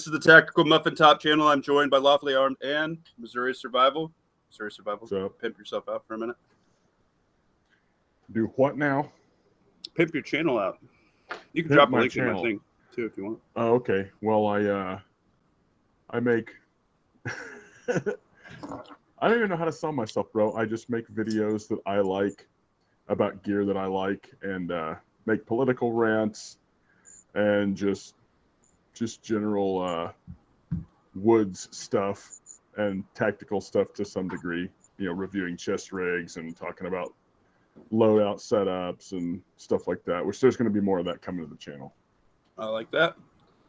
This is the Tactical Muffin Top channel. I'm joined by Lawfully Armed and Missouri Survival. Missouri Survival, pimp yourself out for a minute. Do what now? Pimp your channel out. You can drop a link in my thing too if you want. Oh, okay. Well, I make. I don't even know how to sell myself, bro. I just make videos that I like about gear that I like, and make political rants and just general woods stuff and tactical stuff to some degree. You know, reviewing chest rigs and talking about loadout setups and stuff like that, which there's going to be more of that coming to the channel. I like that.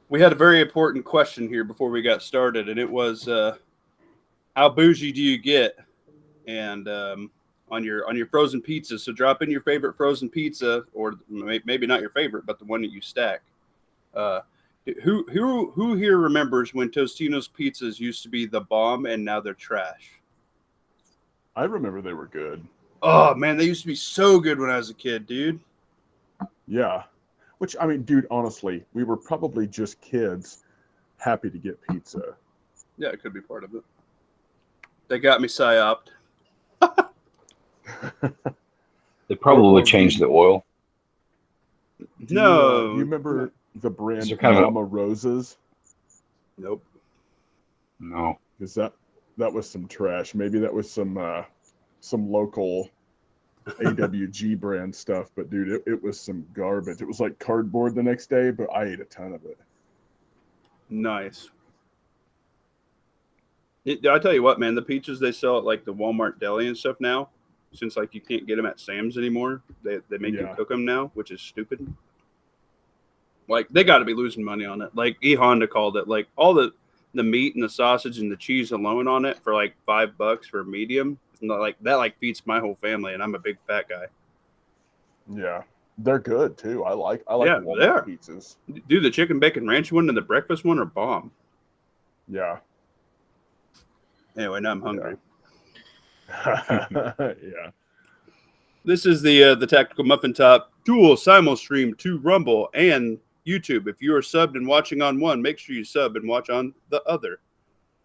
We had a very important question here before we got started, and it was how bougie do you get? And on your frozen pizza. So drop in your favorite frozen pizza, or maybe not your favorite, but the one that you stack. Who here remembers when Tostino's pizzas used to be the bomb and now they're trash? I remember they were good. Oh man, they used to be so good when I was a kid, dude. Yeah. Which, I mean, dude, honestly, we were probably just kids happy to get pizza. Yeah, it could be part of it. They got me psyoped. They probably changed the oil. No. You remember the brand Mama Roses? Nope. No. Because that was some trash. Maybe that was some local AWG brand stuff, but dude, it was some garbage. It was like cardboard the next day, but I ate a ton of it. Nice. I tell you what, man, the pizzas they sell at like the Walmart deli and stuff now, since like you can't get them at Sam's anymore, they make you cook them now, which is stupid. Like they got to be losing money on it. Like E Honda called it, like all the meat and the sausage and the cheese alone on it for like $5 for a medium. Like that like feeds my whole family, and I'm a big fat guy. Yeah, they're good too. I like the Walmart pizzas. Dude, the chicken bacon ranch one and the breakfast one are bomb. Yeah. Anyway, now I'm hungry. Yeah. This is the Tactical Muffin Top dual simul stream to Rumble and YouTube. If you are subbed and watching on one, make sure you sub and watch on the other.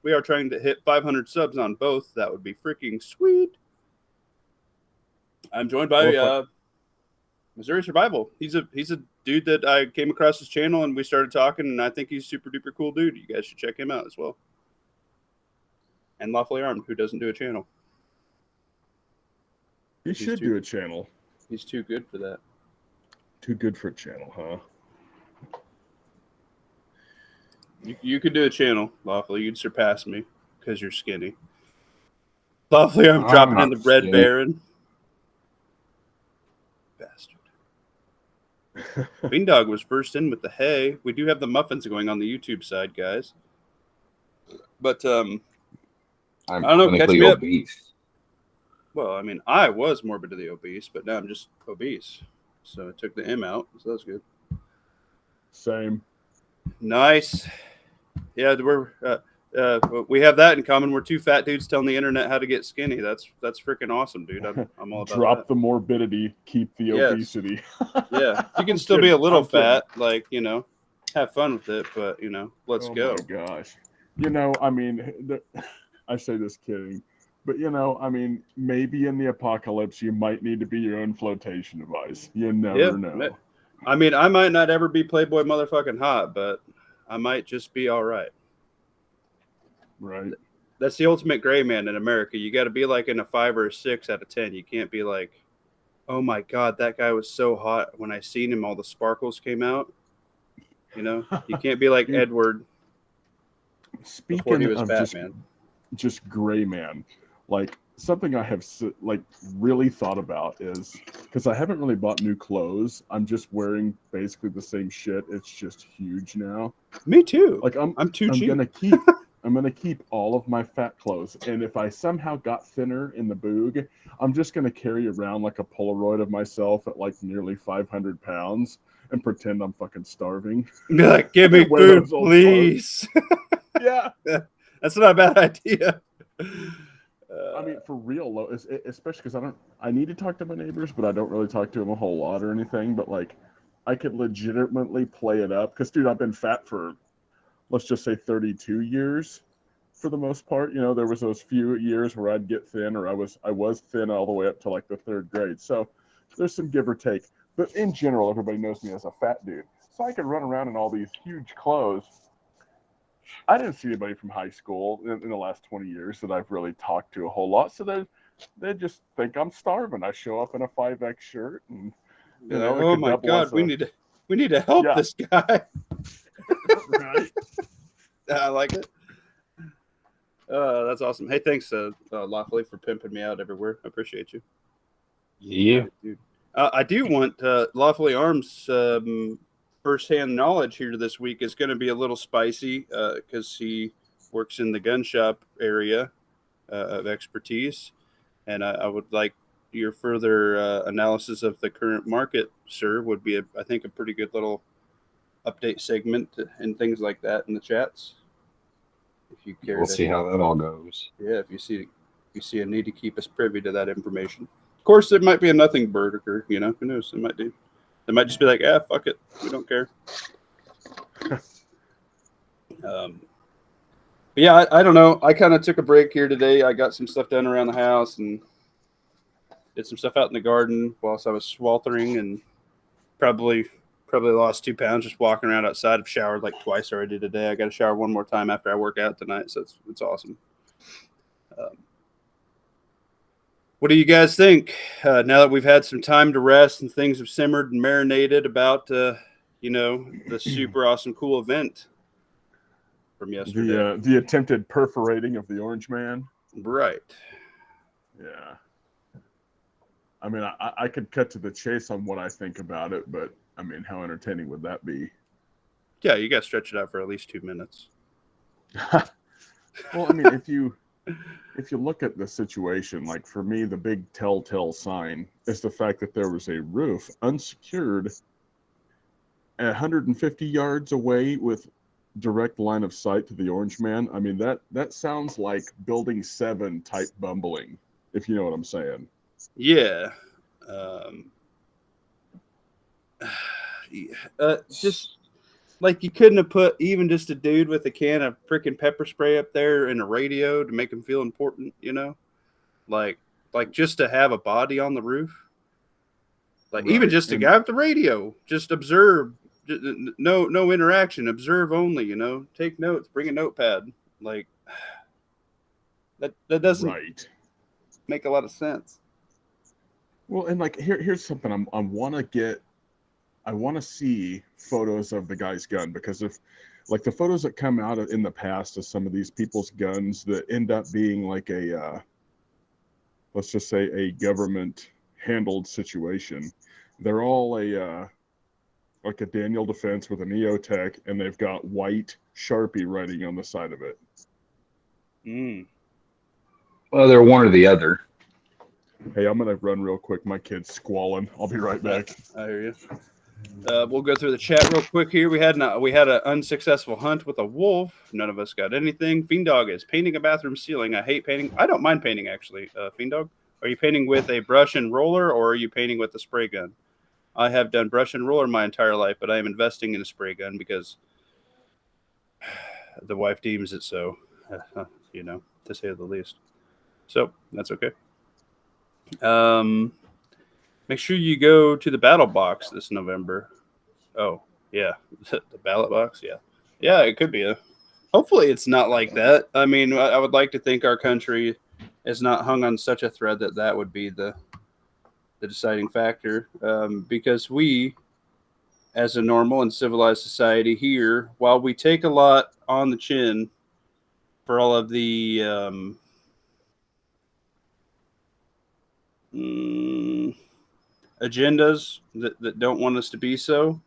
We are trying to hit 500 subs on both. That would be freaking sweet. I'm joined by Missouri Survival. He's a dude that I came across his channel and we started talking, and I think he's super duper cool dude. You guys should check him out as well. And Lawfully Armed, who doesn't do a channel. He should do a channel. He's too good for that. Too good for a channel, huh? You could do a channel, Lawfully. You'd surpass me because you're skinny. Lawfully, I'm dropping in the Red skinny. Baron. Bastard. Beandog was first in with the hay. We do have the muffins going on the YouTube side, guys. But I'm I don't know. Catch me up. Obese. Well, I mean, I was morbidly obese, but now I'm just obese. So I took the M out, so that's good. Same. Nice. Yeah, we have that in common. We're two fat dudes telling the internet how to get skinny. That's freaking awesome, dude. I'm all about Drop that. The morbidity, keep the obesity. Yeah, you can still be a little fat, like, you know, have fun with it, but, you know, let's go. Oh my gosh. You know, I mean, I say this kidding, but, you know, I mean, maybe in the apocalypse, you might need to be your own flotation device. You never know. I mean, I might not ever be Playboy motherfucking hot, but I might just be all right. Right. That's the ultimate gray man in America. You got to be like in a 5 or a 6 out of 10. You can't be like, oh my God, that guy was so hot. When I seen him, all the sparkles came out. You know, you can't be like Edward. Speaking of just gray man, like something I have like really thought about is, because I haven't really bought new clothes. I'm just wearing basically the same shit. It's just huge now. Me too. Like I'm too cheap. I'm gonna keep all of my fat clothes, and if I somehow got thinner in the boog, I'm just gonna carry around like a Polaroid of myself at like nearly 500 pounds and pretend I'm fucking starving. Be like, give me food, please. Yeah, that's not a bad idea. I mean, for real, especially because I need to talk to my neighbors, but I don't really talk to them a whole lot or anything. But like, I could legitimately play it up because, dude, I've been fat for let's just say 32 years for the most part. You know, there was those few years where I'd get thin, or I was thin all the way up to like the 3rd grade. So there's some give or take. But in general, everybody knows me as a fat dude. So I could run around in all these huge clothes. I didn't see anybody from high school in the last 20 years that I've really talked to a whole lot. So they just think I'm starving. I show up in a 5X shirt, and you know, oh my God, we need to help this guy. Right. I like it. That's awesome. Hey, thanks, Lawfully, for pimping me out everywhere. I appreciate you. Yeah. Dude. I do want Lawfully Arms firsthand knowledge here this week is going to be a little spicy because he works in the gun shop area of expertise. And I would like your further analysis of the current market, sir, would be, I think, a pretty good little update segment and things like that in the chats. If you care, we'll see how that all goes. Yeah, if you see a need to keep us privy to that information. Of course, there might be a nothing burger, you know. Who knows? They might do. They might just be like, fuck it, we don't care. Yeah, I don't know. I kind of took a break here today. I got some stuff done around the house and did some stuff out in the garden whilst I was sweltering, and probably lost 2 pounds just walking around outside. I've showered like twice already today. I got to shower one more time after I work out tonight, so it's awesome. What do you guys think now that we've had some time to rest and things have simmered and marinated about you know, the super awesome cool event from yesterday? The attempted perforating of the Orange Man. Right. Yeah. I mean, I could cut to the chase on what I think about it, but I mean, how entertaining would that be? Yeah, you got to stretch it out for at least 2 minutes. Well, I mean, if you look at the situation, like for me, the big telltale sign is the fact that there was a roof unsecured 150 yards away with direct line of sight to the Orange Man. I mean, that sounds like Building 7 type bumbling, if you know what I'm saying. Yeah. Just like you couldn't have put even just a dude with a can of freaking pepper spray up there in a radio to make him feel important, you know? Like just to have a body on the roof. Like right. Even just a guy with the radio, just observe, no interaction, observe only, you know? Take notes, bring a notepad. Like that doesn't make a lot of sense. Well, and like here's something I want to see photos of the guy's gun, because if like the photos that come out in the past of some of these people's guns that end up being like a let's just say a government handled situation, they're all like a Daniel Defense with an EOTech, and they've got white Sharpie writing on the side of it. Well, they're one or the other. Hey, I'm gonna run real quick. My kid's squalling. I'll be right back. I hear you. We'll go through the chat real quick here. We had an unsuccessful hunt with a wolf. None of us got anything. Fiend Dog is painting a bathroom ceiling. I hate painting. I don't mind painting, actually. Fiend Dog, are you painting with a brush and roller, or are you painting with a spray gun? I have done brush and roller my entire life, but I am investing in a spray gun because the wife deems it so, you know, to say the least. So that's okay. Make sure you go to the battle box this November. Oh, yeah. The ballot box. Yeah. Yeah, it could be hopefully it's not like that. I mean, I would like to think our country is not hung on such a thread that would be the deciding factor. Because we, as a normal and civilized society here, while we take a lot on the chin for all of the, agendas that don't want us to be so,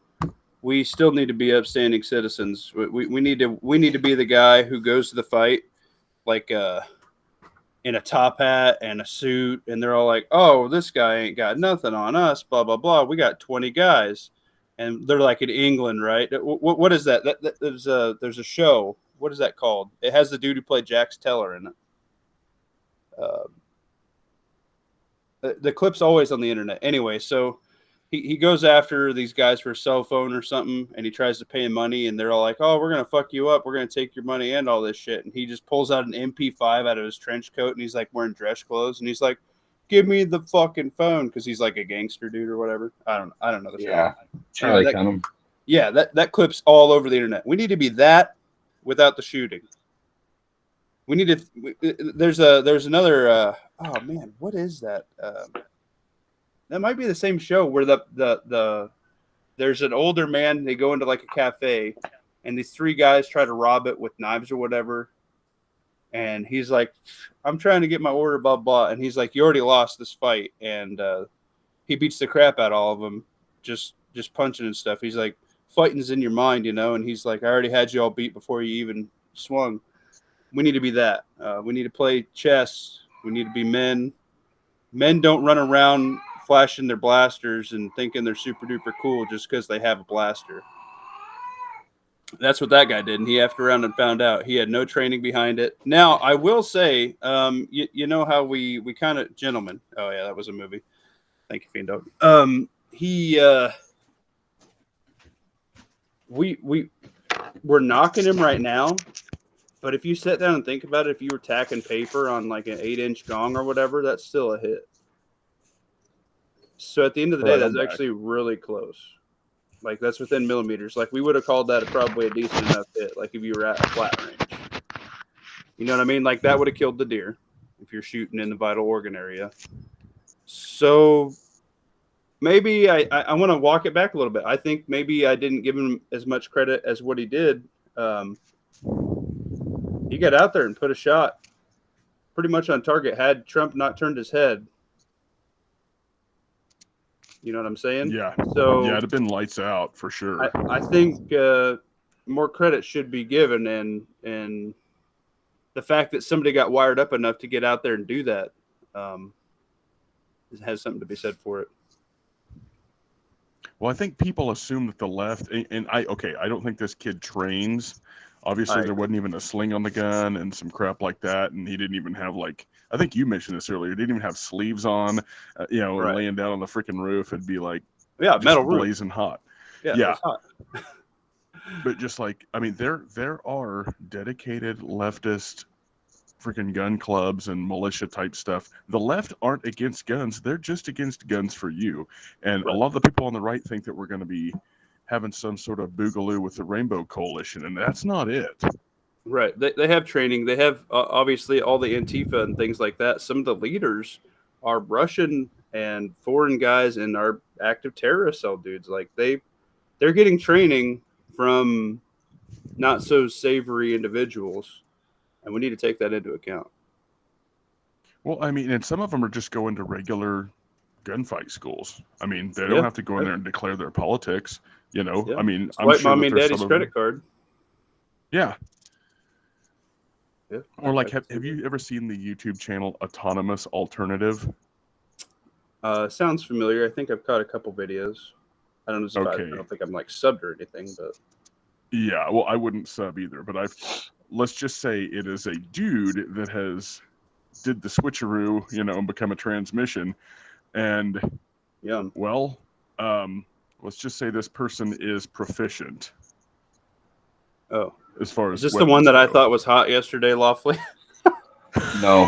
we still need to be upstanding citizens. We need to be the guy who goes to the fight like in a top hat and a suit, and they're all like, oh, this guy ain't got nothing on us, blah blah blah, we got 20 guys, and they're like in England, right? What is that? There's a show, what is that called? It has the dude who played Jax Teller in it. The clip's always on the internet. Anyway, so he goes after these guys for a cell phone or something, and he tries to pay him money, and they're all like, "Oh, we're gonna fuck you up. We're gonna take your money and all this shit." And he just pulls out an MP5 out of his trench coat, and he's like wearing dress clothes, and he's like, "Give me the fucking phone," because he's like a gangster dude or whatever. I don't know the Yeah. film. Charlie that, Cunham. Yeah, that clip's all over the internet. We need to be that without the shooting. We need to. There's another. Oh man, what is that? That might be the same show where there's an older man. They go into like a cafe, and these three guys try to rob it with knives or whatever. And he's like, "I'm trying to get my order, blah blah." And he's like, "You already lost this fight." And he beats the crap out of all of them, just punching and stuff. He's like, "Fighting's in your mind, you know." And he's like, "I already had you all beat before you even swung." We need to be that. We need to play chess. We need to be men. Men don't run around flashing their blasters and thinking they're super duper cool just because they have a blaster. That's what that guy did, and he effed around and found out he had no training behind it. Now, I will say, you know how we kind of gentlemen. Oh yeah, that was a movie. Thank you, Fiend Dog. We're knocking him right now, but if you sit down and think about it, if you were tacking paper on like an 8-inch gong or whatever, that's still a hit. So at the end of the day, that's actually really close. Like that's within millimeters. Like we would have called that probably a decent enough hit. Like if you were at a flat range, you know what I mean? Like that would have killed the deer if you're shooting in the vital organ area. So maybe I want to walk it back a little bit. I think maybe I didn't give him as much credit as what he did. He got out there and put a shot pretty much on target. Had Trump not turned his head. You know what I'm saying? Yeah. So yeah, it'd have been lights out for sure. I think more credit should be given, and the fact that somebody got wired up enough to get out there and do that has something to be said for it. Well, I think people assume that the left, and I don't think this kid trains. Obviously, there wasn't even a sling on the gun and some crap like that, and he didn't even have like, I think you mentioned this earlier, he didn't even have sleeves on, Right. laying down on the freaking roof. It'd be like, metal roof, blazing hot. Yeah. Hot. But just like, I mean, there are dedicated leftist freaking gun clubs and militia type stuff. The left aren't against guns; they're just against guns for you. And Right. A lot of the people on the right think that we're going to be having some sort of boogaloo with the Rainbow Coalition, and that's not it. Right. They have training. They have obviously all the Antifa and things like that. Some of the leaders are Russian and foreign guys and are active terrorist cell dudes. Like they're getting training from not so savory individuals, and we need to take that into account. Well, I mean, and some of them are just going to regular gunfight schools. I mean, they don't have to go in there and declare their politics. You know, I mean, I'm sure mommy and daddy's credit card. Yeah. Yeah. Or like, have you ever seen the YouTube channel Autonomous Alternative? Sounds familiar. I think I've caught a couple videos. I don't know. I don't think I'm like subbed or anything, but yeah. Well, I wouldn't sub either, but let's just say it is a dude that did the switcheroo, and become a transmission, and well, let's just say this person is proficient. Oh. As far as is this the one that go. I thought was hot yesterday, Lawfully? No.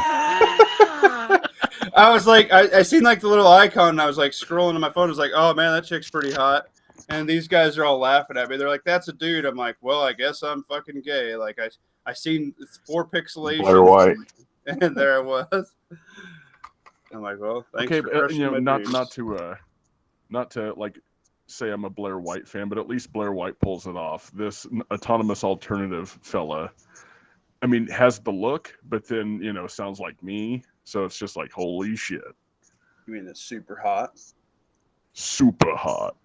I was like, I seen like the little icon, and I was like scrolling on my phone. I was like, oh man, that chick's pretty hot. And these guys are all laughing at me. They're like, that's a dude. I'm like, well, I guess I'm fucking gay. Like I seen 4 pixelations. Blair White. And there it was. I'm like, well, thanks for not to like say I'm a Blair White fan, but at least Blair White pulls it off. This Autonomous Alternative fella, I mean, has the look, but then sounds like me. So it's just like, holy shit. You mean it's super hot? Super hot.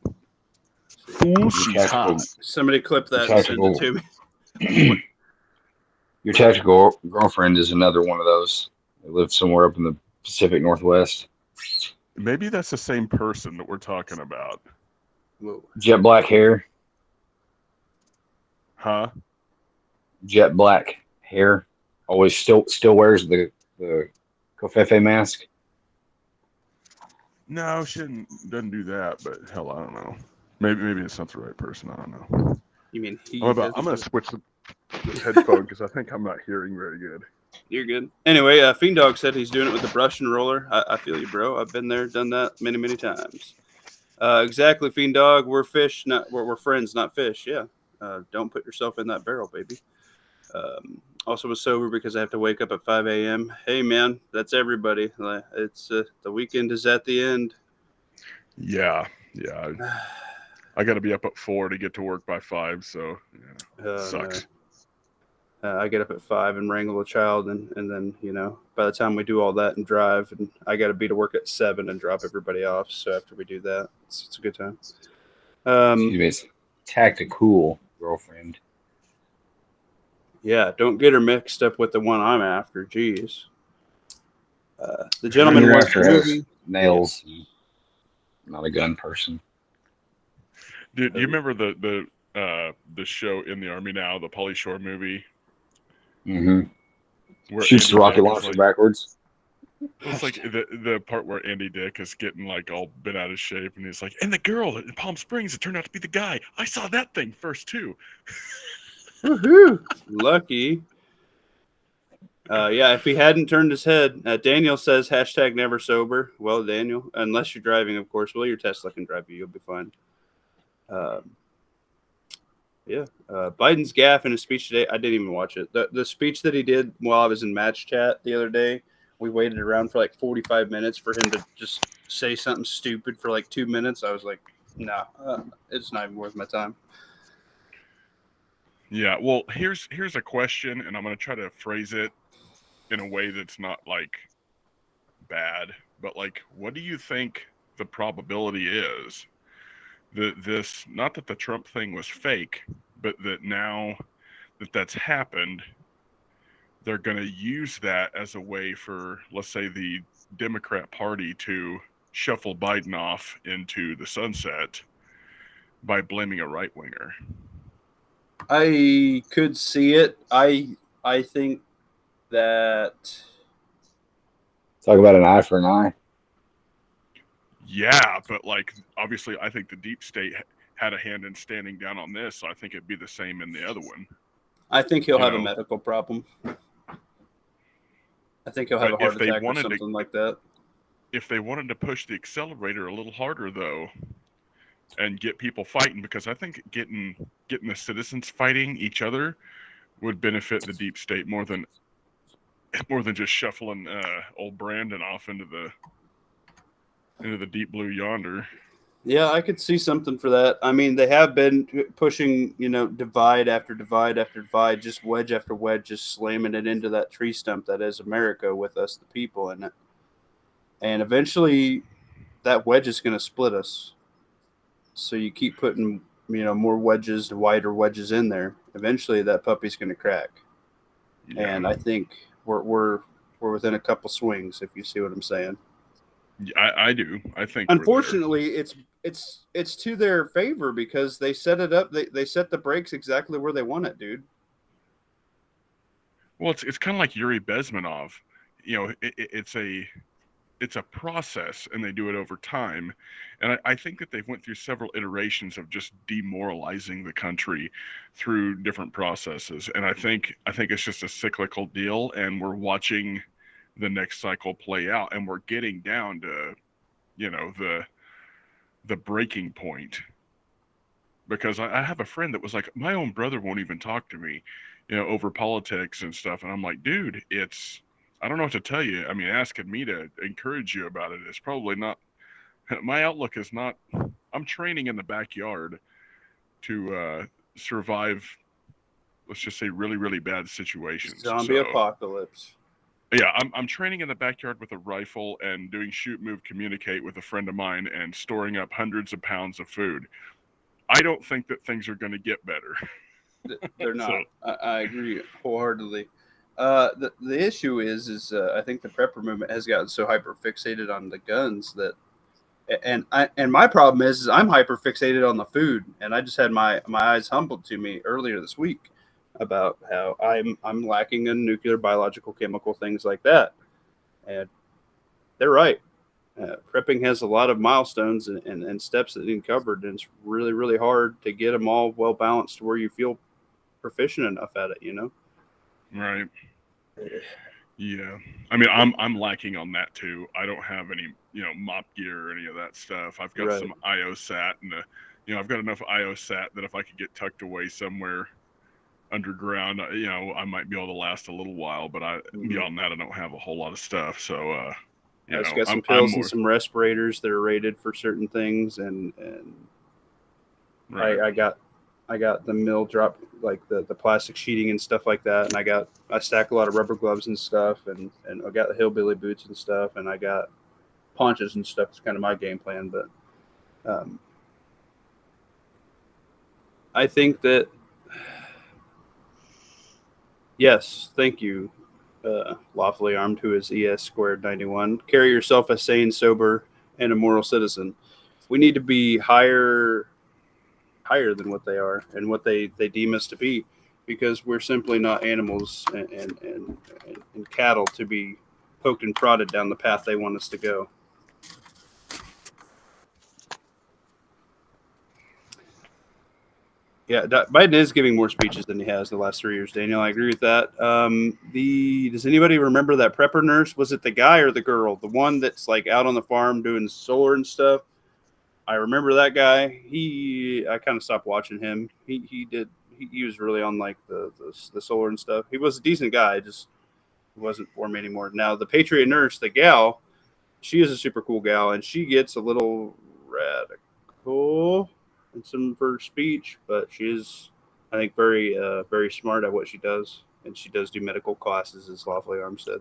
Ooh, she's hot. Somebody clip that and send it to me. Your tactical girlfriend is another one of those. They live somewhere up in the Pacific Northwest. Maybe that's the same person that we're talking about. Whoa. Jet black hair. Huh? Jet black hair. Always still wears the Covfefe mask. No, she doesn't do that. But hell, I don't know. Maybe it's not the right person. I don't know. You mean he? I'm gonna switch this headphone because I think I'm not hearing very good. You're good. Anyway, Fiend Dog said he's doing it with the brush and roller. I feel you, bro. I've been there, done that many, many times. Exactly, Fiend Dog. We're fish, we're friends, not fish. Yeah. Don't put yourself in that barrel, baby. Also was sober because I have to wake up at 5 a.m. Hey, man, that's everybody. It's the weekend is at the end. Yeah. I got to be up at 4 to get to work by 5, so sucks. I get up at 5 and wrangle a child, and then by the time we do all that and drive, and I got to be to work at 7 and drop everybody off. So after we do that, it's a good time. Excuse me, it's tactical girlfriend. Yeah, don't get her mixed up with the one I'm after. Jeez. The gentleman You're was after nails, not a gun person. Do you remember the show In the Army Now, the Pauly Shore movie? Mm-hmm. Shoots the rocket launcher backwards. It's like the part where Andy Dick is getting like all bent out of shape, and he's like, "And the girl in Palm Springs, it turned out to be the guy. I saw that thing first too." Woohoo! Lucky. Yeah, if he hadn't turned his head, Daniel says hashtag never sober. Well, Daniel, unless you're driving, of course. Well, your Tesla can drive you. You'll be fine. Yeah. Biden's gaffe in his speech today. I didn't even watch it. The speech that he did while I was in match chat the other day, we waited around for like 45 minutes for him to just say something stupid for like 2 minutes. I was like, no, it's not even worth my time. Yeah, well, here's a question, and I'm going to try to phrase it in a way that's not like bad, but like, what do you think the probability is that this, not that the Trump thing was fake, but that now that that's happened, they're going to use that as a way for, let's say, the Democrat Party to shuffle Biden off into the sunset by blaming a right-winger? I could see it. I think that. Talk about an eye for an eye. Yeah, but like obviously, I think the deep state had a hand in standing down on this, so I think it'd be the same in the other one. I think he'll have a medical problem. I think he'll have a heart attack or something like that. If they wanted to push the accelerator a little harder, though, and get people fighting, because I think getting the citizens fighting each other would benefit the deep state more than just shuffling old Brandon off into the deep blue yonder. Yeah, I could see something for that. I mean, they have been pushing, divide after divide after divide, just wedge after wedge, just slamming it into that tree stump that is America with us, the people in it. And eventually that wedge is going to split us. So you keep putting, more wedges, wider wedges in there. Eventually that puppy's going to crack. Yeah. And I think we're within a couple swings, if you see what I'm saying. I do. I think. Unfortunately, it's to their favor because they set it up. They set the brakes exactly where they want it, dude. Well, it's kind of like Yuri Bezmenov. It's a process, and they do it over time. And I think that they've went through several iterations of just demoralizing the country through different processes. And I think it's just a cyclical deal, and we're watching the next cycle play out, and we're getting down to, the breaking point. Because I have a friend that was like, my own brother won't even talk to me, over politics and stuff. And I'm like, dude, I don't know what to tell you. I mean, asking me to encourage you about it is probably not, my outlook is not, I'm training in the backyard to survive, let's just say, really, really bad situations. Zombie apocalypse. Yeah, I'm training in the backyard with a rifle and doing shoot, move, communicate with a friend of mine and storing up hundreds of pounds of food. I don't think that things are going to get better. They're not. So, I agree wholeheartedly. The issue is I think the prepper movement has gotten so hyper fixated on the guns that, and my problem is I'm hyper fixated on the food, and I just had my eyes humbled to me earlier this week about how I'm lacking in nuclear, biological, chemical things like that, and they're right. prepping has a lot of milestones and steps that need covered, and it's really, really hard to get them all well balanced to where you feel proficient enough at it, you know? Right. Yeah. I mean, I'm lacking on that too. I don't have any, mop gear or any of that stuff. I've got some IO-SAT and I've got enough IO-SAT that if I could get tucked away somewhere underground, I might be able to last a little while, but beyond that, I don't have a whole lot of stuff. So, I've got some pills and some respirators that are rated for certain things, and right. I got the mill drop, like the plastic sheeting and stuff like that, and I stack a lot of rubber gloves and stuff, and I got the hillbilly boots and stuff, and I got ponchos and stuff. It's kind of my game plan, but I think that yes, thank you, lawfully armed, who is ES squared 91. Carry yourself as sane, sober, and a moral citizen. We need to be higher than what they are and what they deem us to be, because we're simply not animals and cattle to be poked and prodded down the path they want us to go. Yeah, Biden is giving more speeches than he has the last 3 years, Daniel. I agree with that. Does anybody remember that prepper nurse? Was it the guy or the girl? The one that's like out on the farm doing solar and stuff? I remember that guy. I kind of stopped watching him. He was really on like the solar and stuff. He was a decent guy, just wasn't for me anymore. Now the Patriot nurse, the gal, she is a super cool gal, and she gets a little radical in some of her speech, but she is, I think, very very smart at what she does, and she does do medical classes, as Lawfully Armed said.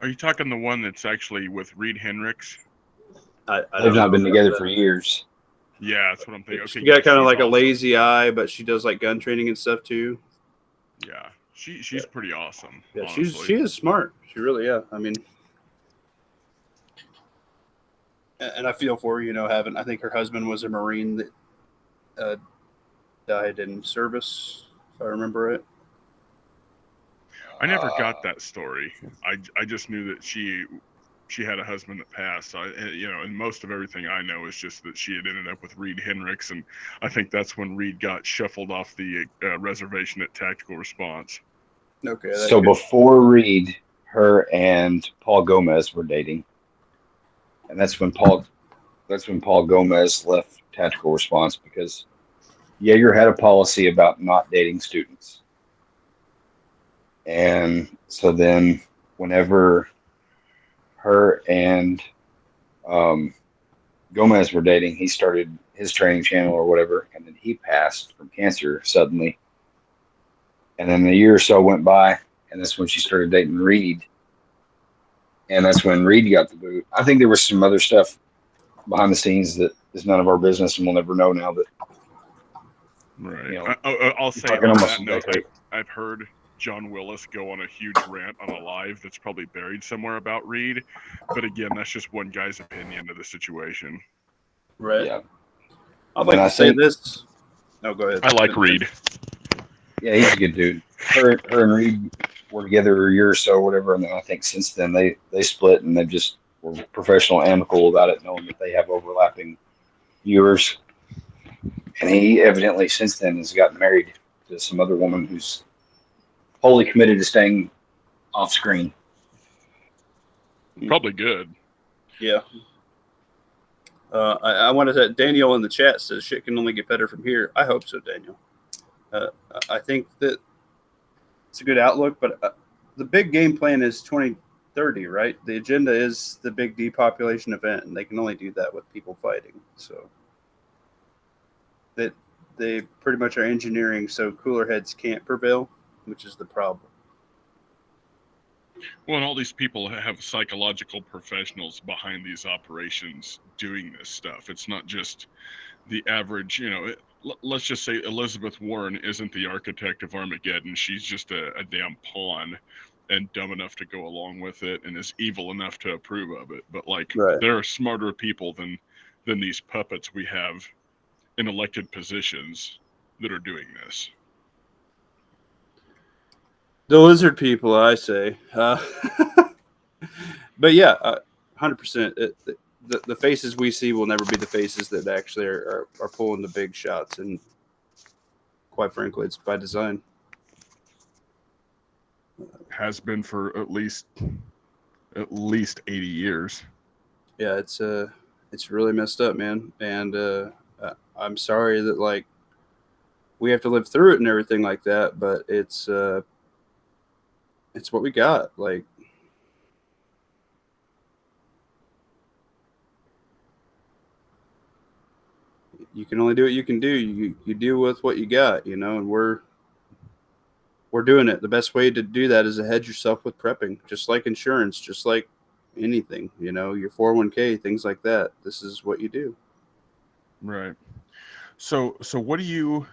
Are you talking the one that's actually with Reed Hendricks? They've not been together for years. Yeah, that's what I'm thinking. Okay, she got kind of like awesome. A lazy eye, but she does like gun training and stuff too. Yeah, she's pretty awesome. Yeah, honestly. She is smart. She really, yeah. I mean, and I feel for her, I think her husband was a Marine that died in service, if I remember it. I never got that story. I just knew that she had a husband that passed. And most of everything I know is just that she had ended up with Reed Hendricks, and I think that's when Reed got shuffled off the reservation at Tactical Response. Okay. So before Reed, her and Paul Gomez were dating, and that's when Paul Gomez left Tactical Response because Yeager had a policy about not dating students, and so then whenever her and Gomez were dating, he started his training channel or whatever, and then he passed from cancer suddenly. And then a year or so went by, and that's when she started dating Reed. And that's when Reed got the boot. I think there was some other stuff behind the scenes that is none of our business, and we'll never know now. That right. I'll say on that note, I've heard John Willis go on a huge rant on a live that's probably buried somewhere about Reed. But again, that's just one guy's opinion of the situation. Right. Yeah. I'd like to say this. No, go ahead. I like Reed. Yeah, he's a good dude. Her and Reed were together a year or so, or whatever, and then I think since then they split, and they just were professional, amicable about it, knowing that they have overlapping viewers. And he evidently since then has gotten married to some other woman who's wholly committed to staying off screen. Probably good. Yeah. I wanted to. Daniel in the chat says shit can only get better from here. I hope so, Daniel. I think that it's a good outlook, but the big game plan is 2030, right? The agenda is the big depopulation event, and they can only do that with people fighting. So that they pretty much are engineering so cooler heads can't prevail, which is the problem. Well, and all these people have psychological professionals behind these operations doing this stuff. It's not just the average, let's just say Elizabeth Warren isn't the architect of Armageddon. She's just a damn pawn and dumb enough to go along with it and is evil enough to approve of it. But there are smarter people than these puppets we have in elected positions that are doing this. The lizard people, I say. But yeah, 100%. The faces we see will never be the faces that actually are pulling the big shots, and quite frankly, it's by design. Has been for at least 80 years. Yeah, it's really messed up, man. And I'm sorry that like we have to live through it and everything like that, but it's what we got. Like, you can only do what you can do. You deal with what you got, you know, and we're doing it. The best way to do that is to hedge yourself with prepping, just like insurance, just like anything, you know, your 401k, things like that. This is what you do. Right. So what do you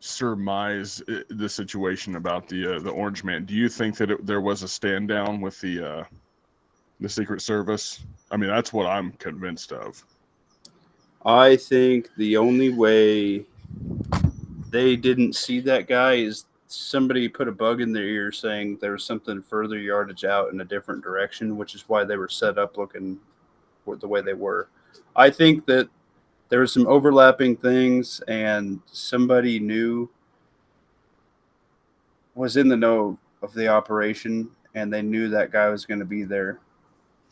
surmise the situation about the Orange Man? Do you think that there was a stand down with the Secret Service? I mean, that's what I'm convinced of. I think the only way they didn't see that guy is somebody put a bug in their ear saying there was something further yardage out in a different direction, which is why they were set up looking the way they were. I think that there were some overlapping things, and somebody was in the know of the operation, and they knew that guy was going to be there.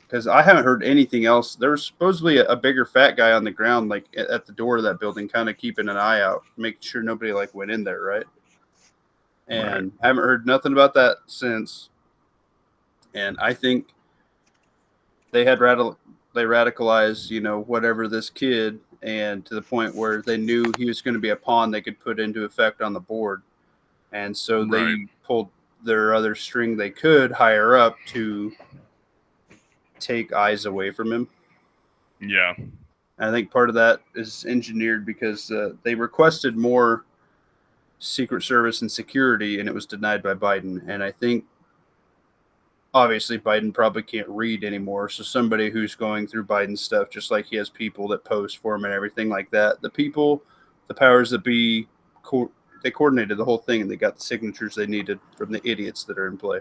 Because I haven't heard anything else. There was supposedly a bigger fat guy on the ground, like at the door of that building, kind of keeping an eye out, making sure nobody like went in there, right? And I haven't heard nothing about that since. And I think they radicalized, you know, whatever this kid, and to the point where they knew he was going to be a pawn they could put into effect on the board. And so they pulled their other string they could higher up to take eyes away from him. Yeah. I think part of that is engineered because they requested more Secret Service and security, and it was denied by Biden. And I think, obviously, Biden probably can't read anymore. So somebody who's going through Biden's stuff, just like he has people that post for him and everything like that, the powers that be, they coordinated the whole thing, and they got the signatures they needed from the idiots that are in play.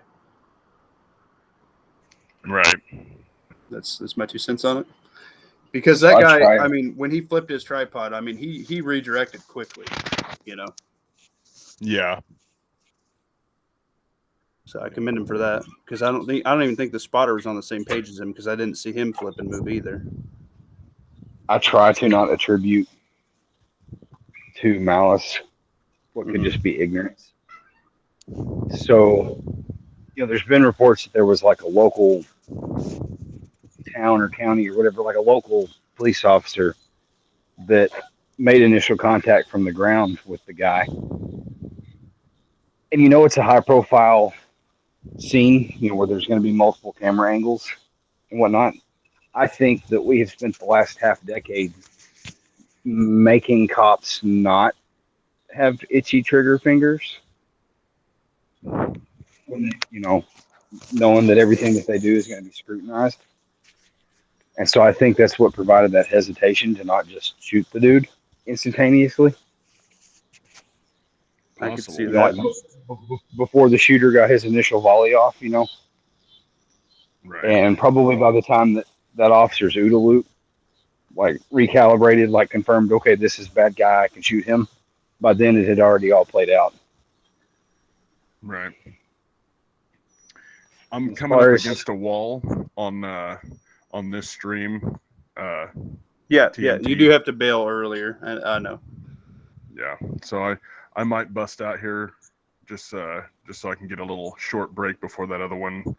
Right. That's my 2 cents on it. Because that guy, I mean, when he flipped his tripod, I mean, he redirected quickly, you know. Yeah. So I commend him for that, because I don't even think the spotter was on the same page as him, because I didn't see him flip and move either. I try to not attribute to malice what could just be ignorance. So, you know, there's been reports that there was like a local town or county or whatever, like a local police officer that made initial contact from the ground with the guy. And you know, it's a high profile scene, you know, where there's going to be multiple camera angles and whatnot. I think that we have spent the last half decade making cops not have itchy trigger fingers. You know, knowing that everything that they do is going to be scrutinized. And so I think that's what provided that hesitation to not just shoot the dude instantaneously. I could see that. Like, before the shooter got his initial volley off, you know. Right. And probably by the time that officer's OODA loop, like, recalibrated, like, confirmed, okay, this is a bad guy, I can shoot him, by then it had already all played out. Right. I'm coming up against a wall on this stream. Yeah, you do have to bail earlier. I know. Yeah, so I might bust out here just so I can get a little short break before that other one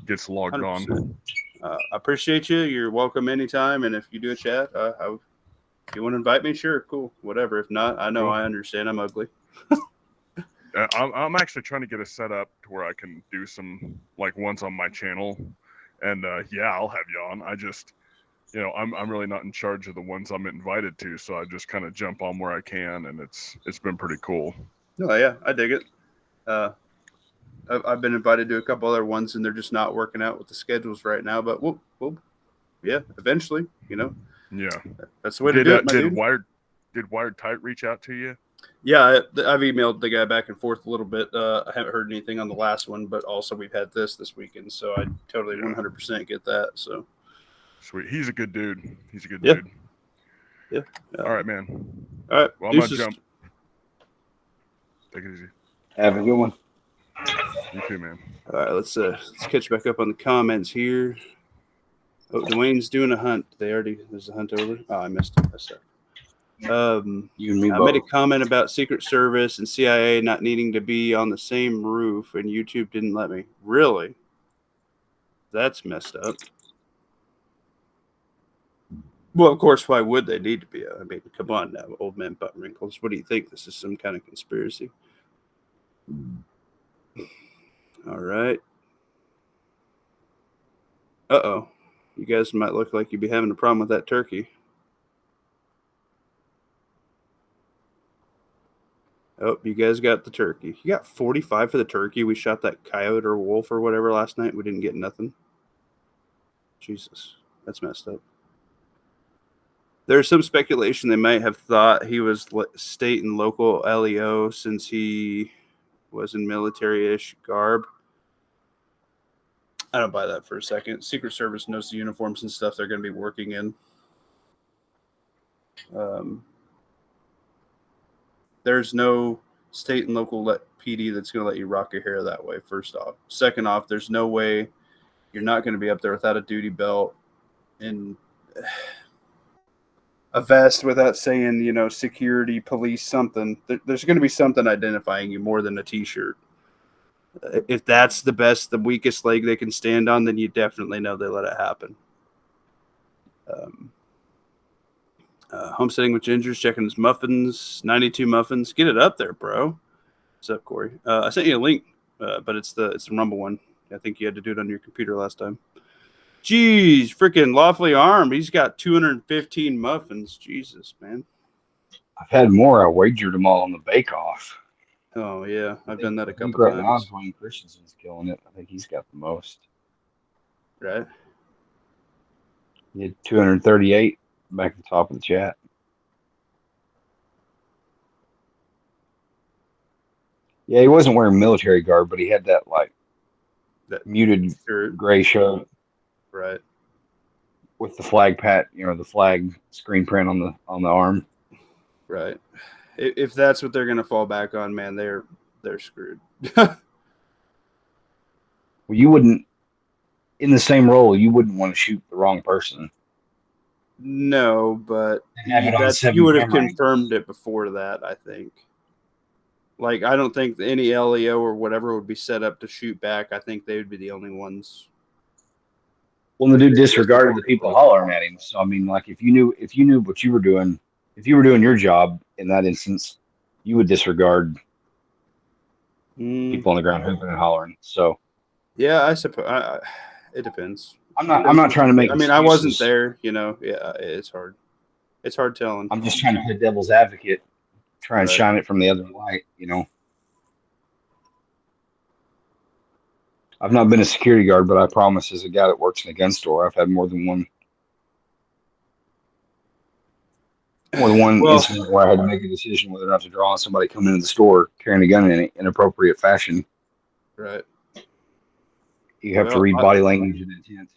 gets logged 100%. On. I appreciate you. You're welcome anytime. And if you do a chat, if you want to invite me, sure, cool, whatever. If not, I know, cool. I understand. I'm ugly. I'm actually trying to get a setup to where I can do some like ones on my channel, and I'll have you on. I just, you know, I'm really not in charge of the ones I'm invited to, so I just kind of jump on where I can, and it's been pretty cool. Oh yeah, I dig it. I've been invited to a couple other ones, and they're just not working out with the schedules right now. But we'll yeah, eventually, you know. Yeah, that's the way to do it. Did Wired Tight reach out to you? Yeah, I've emailed the guy back and forth a little bit. I haven't heard anything on the last one, but also we've had this weekend, so I totally 100% get that. So Sweet. He's a good dude. He's a good Yeah. dude. Yeah. All right, man. All right. Well, I'm going to jump. Take it easy. Have a good one. You too, man. All right, let's catch back up on the comments here. Oh, Dwayne's doing a hunt. There's a hunt over. Oh, I missed it. That's You and me I both. made a comment about Secret Service and CIA not needing to be on the same roof, and YouTube didn't let me. Really? That's messed up. Well, of course, why would they need to be? I mean, come on now, old man butt wrinkles. What do you think? This is some kind of conspiracy? All right. Uh-oh. You guys might look like you'd be having a problem with that turkey. Oh, you guys got the turkey. You got 45 for the turkey. We shot that coyote or wolf or whatever last night. We didn't get nothing. Jesus, that's messed up. There's some speculation they might have thought he was state and local LEO since he was in military-ish garb. I don't buy that for a second. Secret Service knows the uniforms and stuff they're going to be working in. There's no state and local PD that's going to let you rock your hair that way, first off. Second off, there's no way you're not going to be up there without a duty belt and a vest without saying, security, police, something. There's going to be something identifying you more than a T-shirt. If that's the weakest leg they can stand on, then you definitely know they let it happen. Homesteading with Ginger's checking his muffins. 92 muffins. Get it up there, bro. What's up, Corey? I sent you a link, but it's the Rumble one. I think you had to do it on your computer last time. Jeez, freaking Lawfully Armed. He's got 215 muffins. Jesus, man. I've had more. I wagered them all on the bake-off. Oh, yeah. I've done that a couple times. Right now, Dwayne Christensen's killing it. I think he's got the most. Right. He had 238 back at the top of the chat. Yeah, he wasn't wearing military garb, but he had that that muted shirt. Gray shirt. Right. With the flag the flag screen print on the arm. Right. If that's what they're going to fall back on, man, they're screwed. Well, you wouldn't, in the same role, you wouldn't want to shoot the wrong person. No, but you would have confirmed it before that, I think. Like, I don't think any LEO or whatever would be set up to shoot back. I think they would be the only ones. Well, the dude disregarded the people hollering at him. So, I mean, like, if you knew what you were doing, if you were doing your job in that instance, you would disregard people on the ground hooping and hollering. So, yeah, I suppose it depends. I'm not trying to make. I mean, I wasn't there. Yeah, it's hard. It's hard telling. I'm just trying to play devil's advocate, try and shine it from the other light. I've not been a security guard, but I promise, as a guy that works in a gun store, I've had more than one incident where I had to make a decision whether or not to draw on somebody coming into the store carrying a gun in an inappropriate fashion. Right. You have to read body language and intent.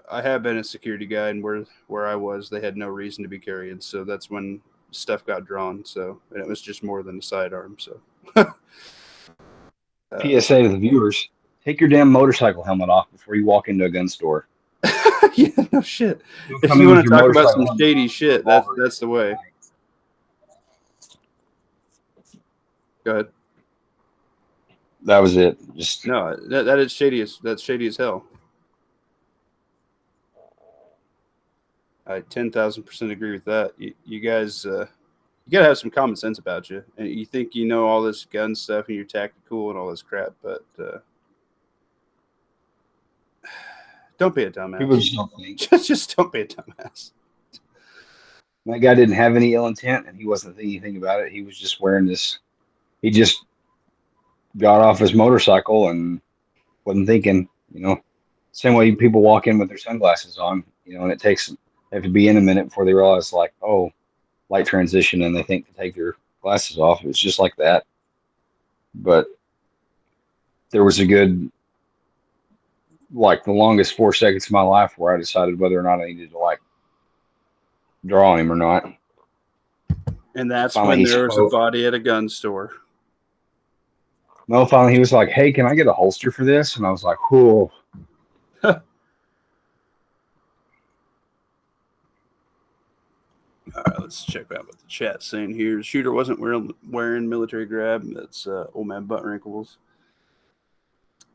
I have been a security guy, and where I was, they had no reason to be carrying, so that's when stuff got drawn. So, and it was just more than a sidearm. So, PSA to the viewers: take your damn motorcycle helmet off before you walk into a gun store. Yeah, no shit. If you want to talk about some shady shit, that's the way. Go ahead. That was it. Just no, that is shady. That's shady as hell. I 10,000% agree with that. You guys, you gotta have some common sense about you, and you think you know all this gun stuff and you're tactical and all this crap, but don't be a dumbass. People just don't think. Just don't be a dumbass. That guy didn't have any ill intent, and he wasn't thinking anything about it. He was just wearing this. He just got off his motorcycle and wasn't thinking. Same way people walk in with their sunglasses on. And they have to be in a minute before they realize, like, oh, light transition, and they think to take their glasses off. It was just like that. But there was a good like the longest 4 seconds of my life where I decided whether or not I needed to like draw him or not. And that's Finally, when he there was a spoke. body at a gun store. No, finally he was like, "Hey, can I get a holster for this?" And I was like, "Whoa." All right, let's check out what the chat's saying here. The shooter wasn't wearing military grab. That's old man Butt Wrinkles.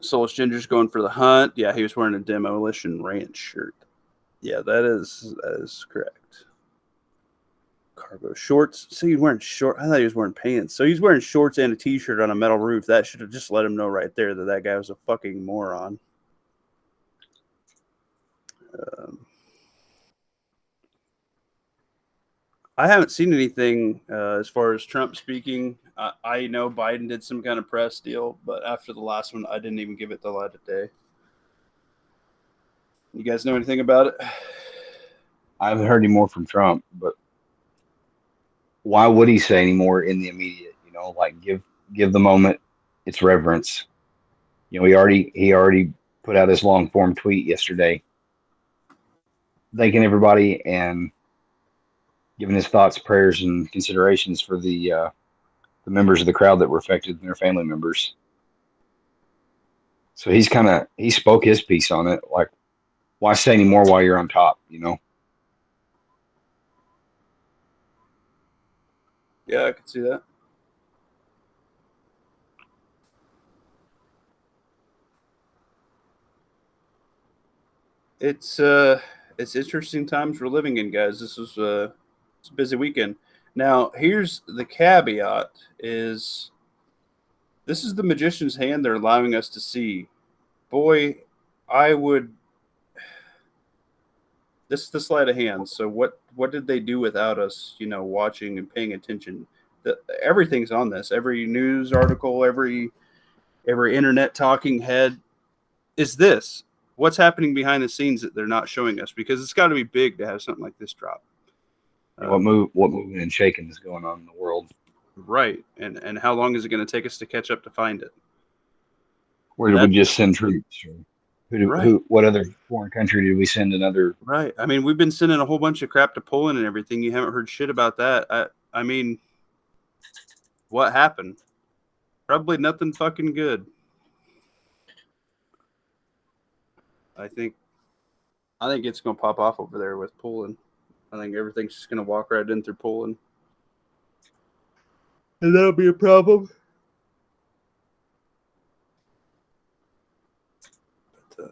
Soulish Ginger's going for the hunt. Yeah, he was wearing a Demolition Ranch shirt. Yeah, that is correct. Cargo shorts. So he's wearing short. I thought he was wearing pants. So he's wearing shorts and a t-shirt on a metal roof. That should have just let him know right there that that guy was a fucking moron. I haven't seen anything as far as Trump speaking. I know Biden did some kind of press deal, but after the last one, I didn't even give it the light of day. You guys know anything about it? I haven't heard any more from Trump, but why would he say any more in the immediate? You know, like give the moment its reverence. You know, he already put out his long form tweet yesterday, thanking everybody and giving his thoughts, prayers, and considerations for the members of the crowd that were affected and their family members. So he spoke his piece on it. Like, why say any more while you're on top? You know. Yeah, I can see that. It's interesting times we're living in, guys. This is it's a busy weekend. Now, here's the caveat: is this is the magician's hand they're allowing us to see. Boy, I would. This is the sleight of hand. So what did they do without us? You know, watching and paying attention. Everything's on this. Every news article, every internet talking head is this. What's happening behind the scenes that they're not showing us? Because it's got to be big to have something like this drop. What moving and shaking is going on in the world? Right, and how long is it going to take us to catch up to find it? Where did we just send troops? What other foreign country did we send another? Right. I mean, we've been sending a whole bunch of crap to Poland and everything. You haven't heard shit about that. I mean, what happened? Probably nothing fucking good. I think it's going to pop off over there with Poland. I think everything's just going to walk right in through Poland. And that'll be a problem. But,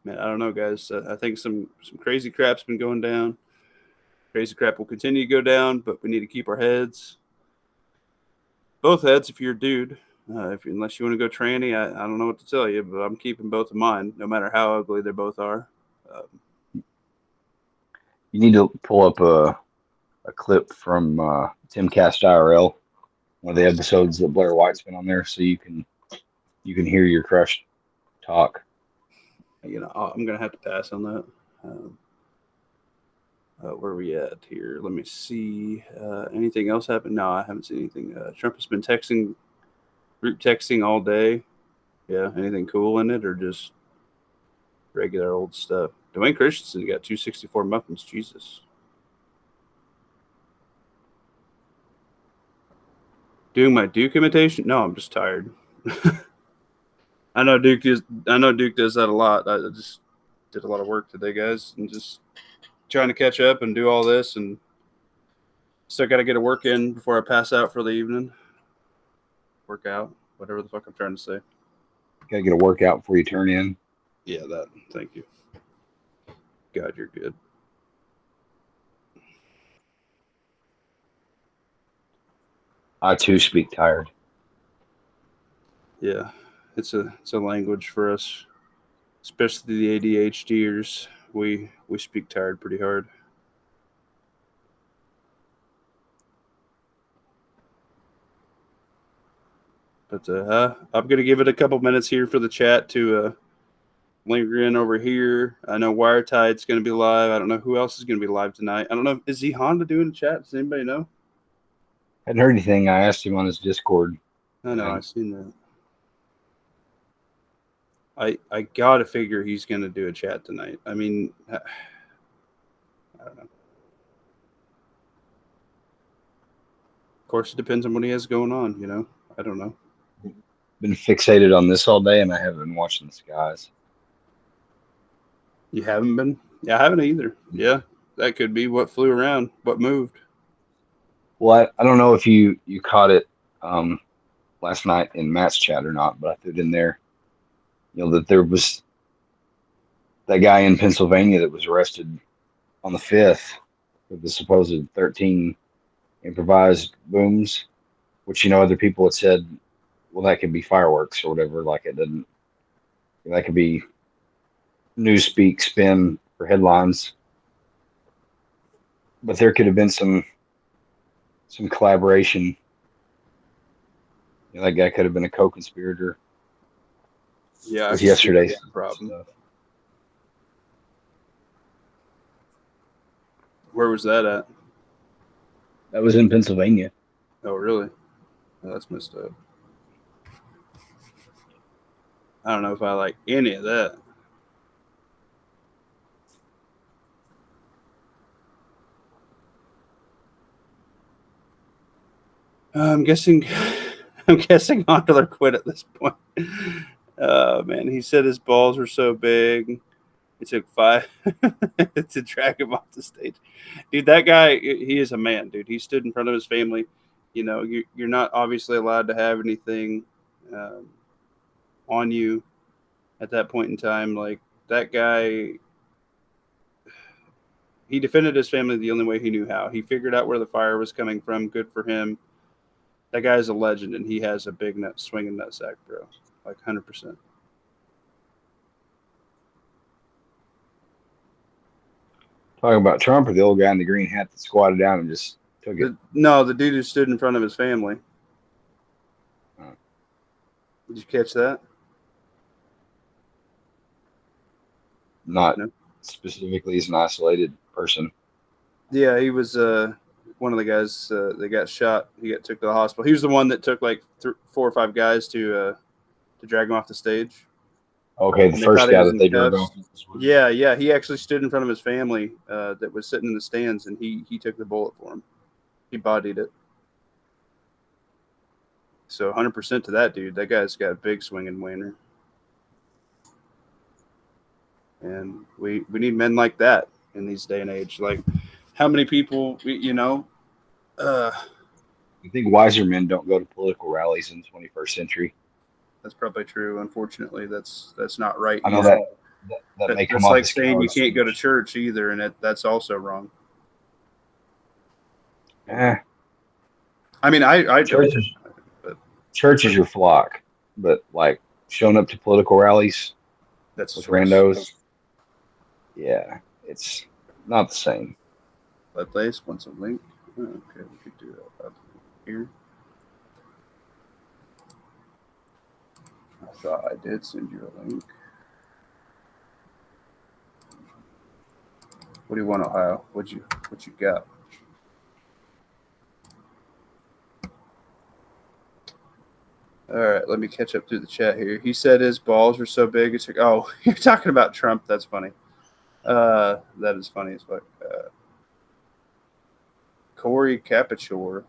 man, I don't know, guys. I think some crazy crap's been going down. Crazy crap will continue to go down, but we need to keep our heads. Both heads if you're a dude. Unless you want to go tranny, I don't know what to tell you, but I'm keeping both of mine, no matter how ugly they both are. You need to pull up a clip from Timcast IRL, one of the episodes that Blair White's been on there, so you can hear your crush talk. You know, I'm gonna have to pass on that. Where are we at here? Let me see. Anything else happen? No, I haven't seen anything. Trump has been group texting all day. Yeah, anything cool in it or just regular old stuff? Dwayne Christensen got 264 muffins. Jesus. Doing my Duke imitation? No, I'm just tired. I know Duke does that a lot. I just did a lot of work today, guys, and just trying to catch up and do all this, and still got to get a work in before I pass out for the evening. Workout, whatever the fuck I'm trying to say. Gotta get a workout before you turn in. Yeah, that. Thank you. God, you're good. I too speak tired. Yeah, it's a language for us, especially the ADHDers. We speak tired pretty hard. But I'm gonna give it a couple minutes here for the chat to linger in over here. I know Wiretide's gonna be live. I don't know who else is gonna be live tonight. I don't know. Is he Honda doing the chat? Does anybody know? Hadn't heard anything. I asked him on his Discord. I know. I've seen that. I gotta figure he's gonna do a chat tonight. I mean, I don't know. Of course, it depends on what he has going on. You know, I don't know. Been fixated on this all day, and I haven't been watching the skies. You haven't been? Yeah, I haven't either. Yeah, that could be what flew around, what moved. Well, I don't know if you caught it last night in Matt's chat or not, but I threw it in there. You know that there was that guy in Pennsylvania that was arrested on the 5th with the supposed 13 improvised booms, which other people had said, well, that could be fireworks or whatever. Like it didn't. That could be newspeak spin for headlines, but there could have been some collaboration. That guy could have been a co-conspirator. Yeah, with yesterday's problem. Stuff. Where was that at? That was in Pennsylvania. Oh, really? Oh, that's messed up. I don't know if I like any of that. I'm guessing Ondler quit at this point. Man, he said his balls were so big. It took 5 to drag him off the stage. Dude, that guy, he is a man, dude. He stood in front of his family. You know, you're not obviously allowed to have anything on you at that point in time. Like, that guy, he defended his family the only way he knew how. He figured out where the fire was coming from. Good for him. That guy's a legend, and he has a big swinging nutsack, bro. Like 100%. Talking about Trump or the old guy in the green hat that squatted down and just took it? No, the dude who stood in front of his family. Oh. Did you catch that? Not specifically as an isolated person. Yeah, he was one of the guys that got shot. He took to the hospital. He was the one that took like 4 or 5 guys to drag him off the stage. Okay, the first guy that they drove off. Yeah. He actually stood in front of his family that was sitting in the stands, and he took the bullet for him. He bodied it. So 100% to that dude. That guy's got a big swinging wiener. And we need men like that in these day and age. Like, how many people, I think wiser men don't go to political rallies in the 21st century. That's probably true. Unfortunately, that's not right. I know that may come off like as saying you can't go to church either, and that's also wrong. I mean, I church is your flock, but like showing up to political rallies with randos, yeah, it's not the same. That place wants a link. Oh, okay, we could do that here. I thought I did send you a link. What do you want, Ohio? What you got? All right, let me catch up through the chat here. He said his balls were so big. It's like, oh, you're talking about Trump. That's funny. That is funny as fuck. Corey Capachore. Is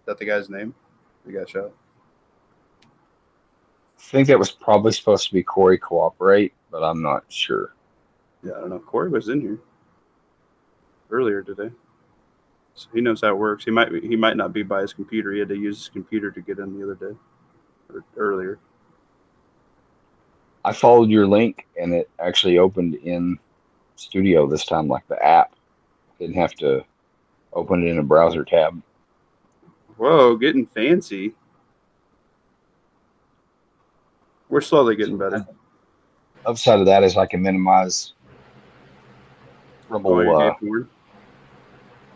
that the guy's name? The guy shot. I think that was probably supposed to be Corey Cooperate, but I'm not sure. Yeah, I don't know. Corey was in here earlier today, so he knows how it works. He might not be by his computer. He had to use his computer to get in the other day or earlier. I followed your link, and it actually opened in Studio this time, like the app. Didn't have to open it in a browser tab. Whoa, getting fancy. We're slowly getting better. Upside of that is I can minimize Rumble.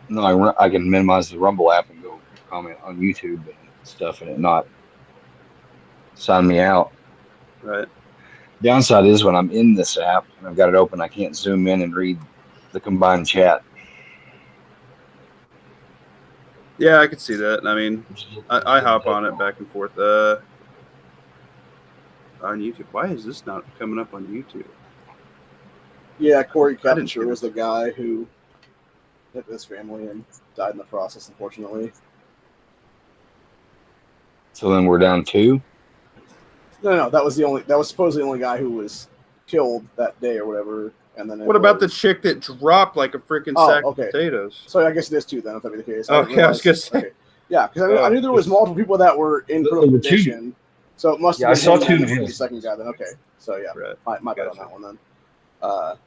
No, I can minimize the Rumble app and go comment on YouTube and stuff, and it not sign me out. Right. Downside is when I'm in this app and I've got it open, I can't zoom in and read the combined chat. Yeah, I could see that. I mean, I hop on it back and forth. on YouTube. Why is this not coming up on YouTube? Yeah, Corey I didn't Kapture see was this. the guy who hit his family and died in the process, unfortunately. So then we're down 2. No, that was supposedly the only guy who was killed that day or whatever. And then What about the chick that dropped like a freaking sack of potatoes? So I guess it is 2 then, if that be the case. Okay, I was gonna say. Okay. Yeah, because I knew there was multiple people that were in critical condition. So it must have been I saw 2 the second guy then. Okay, so yeah, right. my bad on that one then.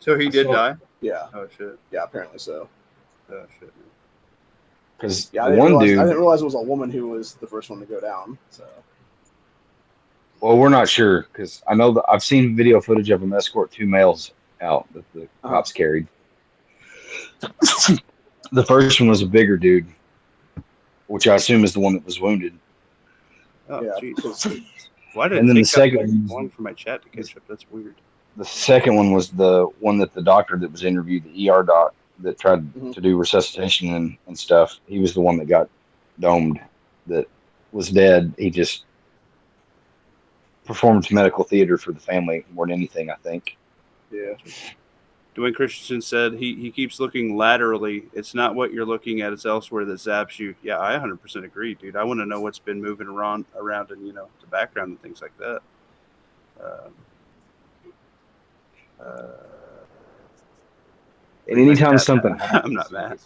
So he did die? Yeah. Oh shit. Yeah, apparently so. Oh shit. Because I didn't realize it was a woman who was the first one to go down. So. Well, we're not sure because I know that I've seen video footage of him escort 2 males out that the cops carried. The first one was a bigger dude, which I assume is the one that was wounded. Oh, yeah. Jesus. Why did And then the second one for my chat to catch up? That's weird. The second one was the one that the doctor that was interviewed, the ER doc that tried to do resuscitation and stuff. He was the one that got domed, that was dead. He just performed medical theater for the family more than anything, I think. Yeah. Dwayne Christensen said he keeps looking laterally. It's not what you're looking at, it's elsewhere that zaps you. Yeah, I 100% agree, dude. I want to know what's been moving around in, the background and things like that. And anytime something happens, I'm not mad.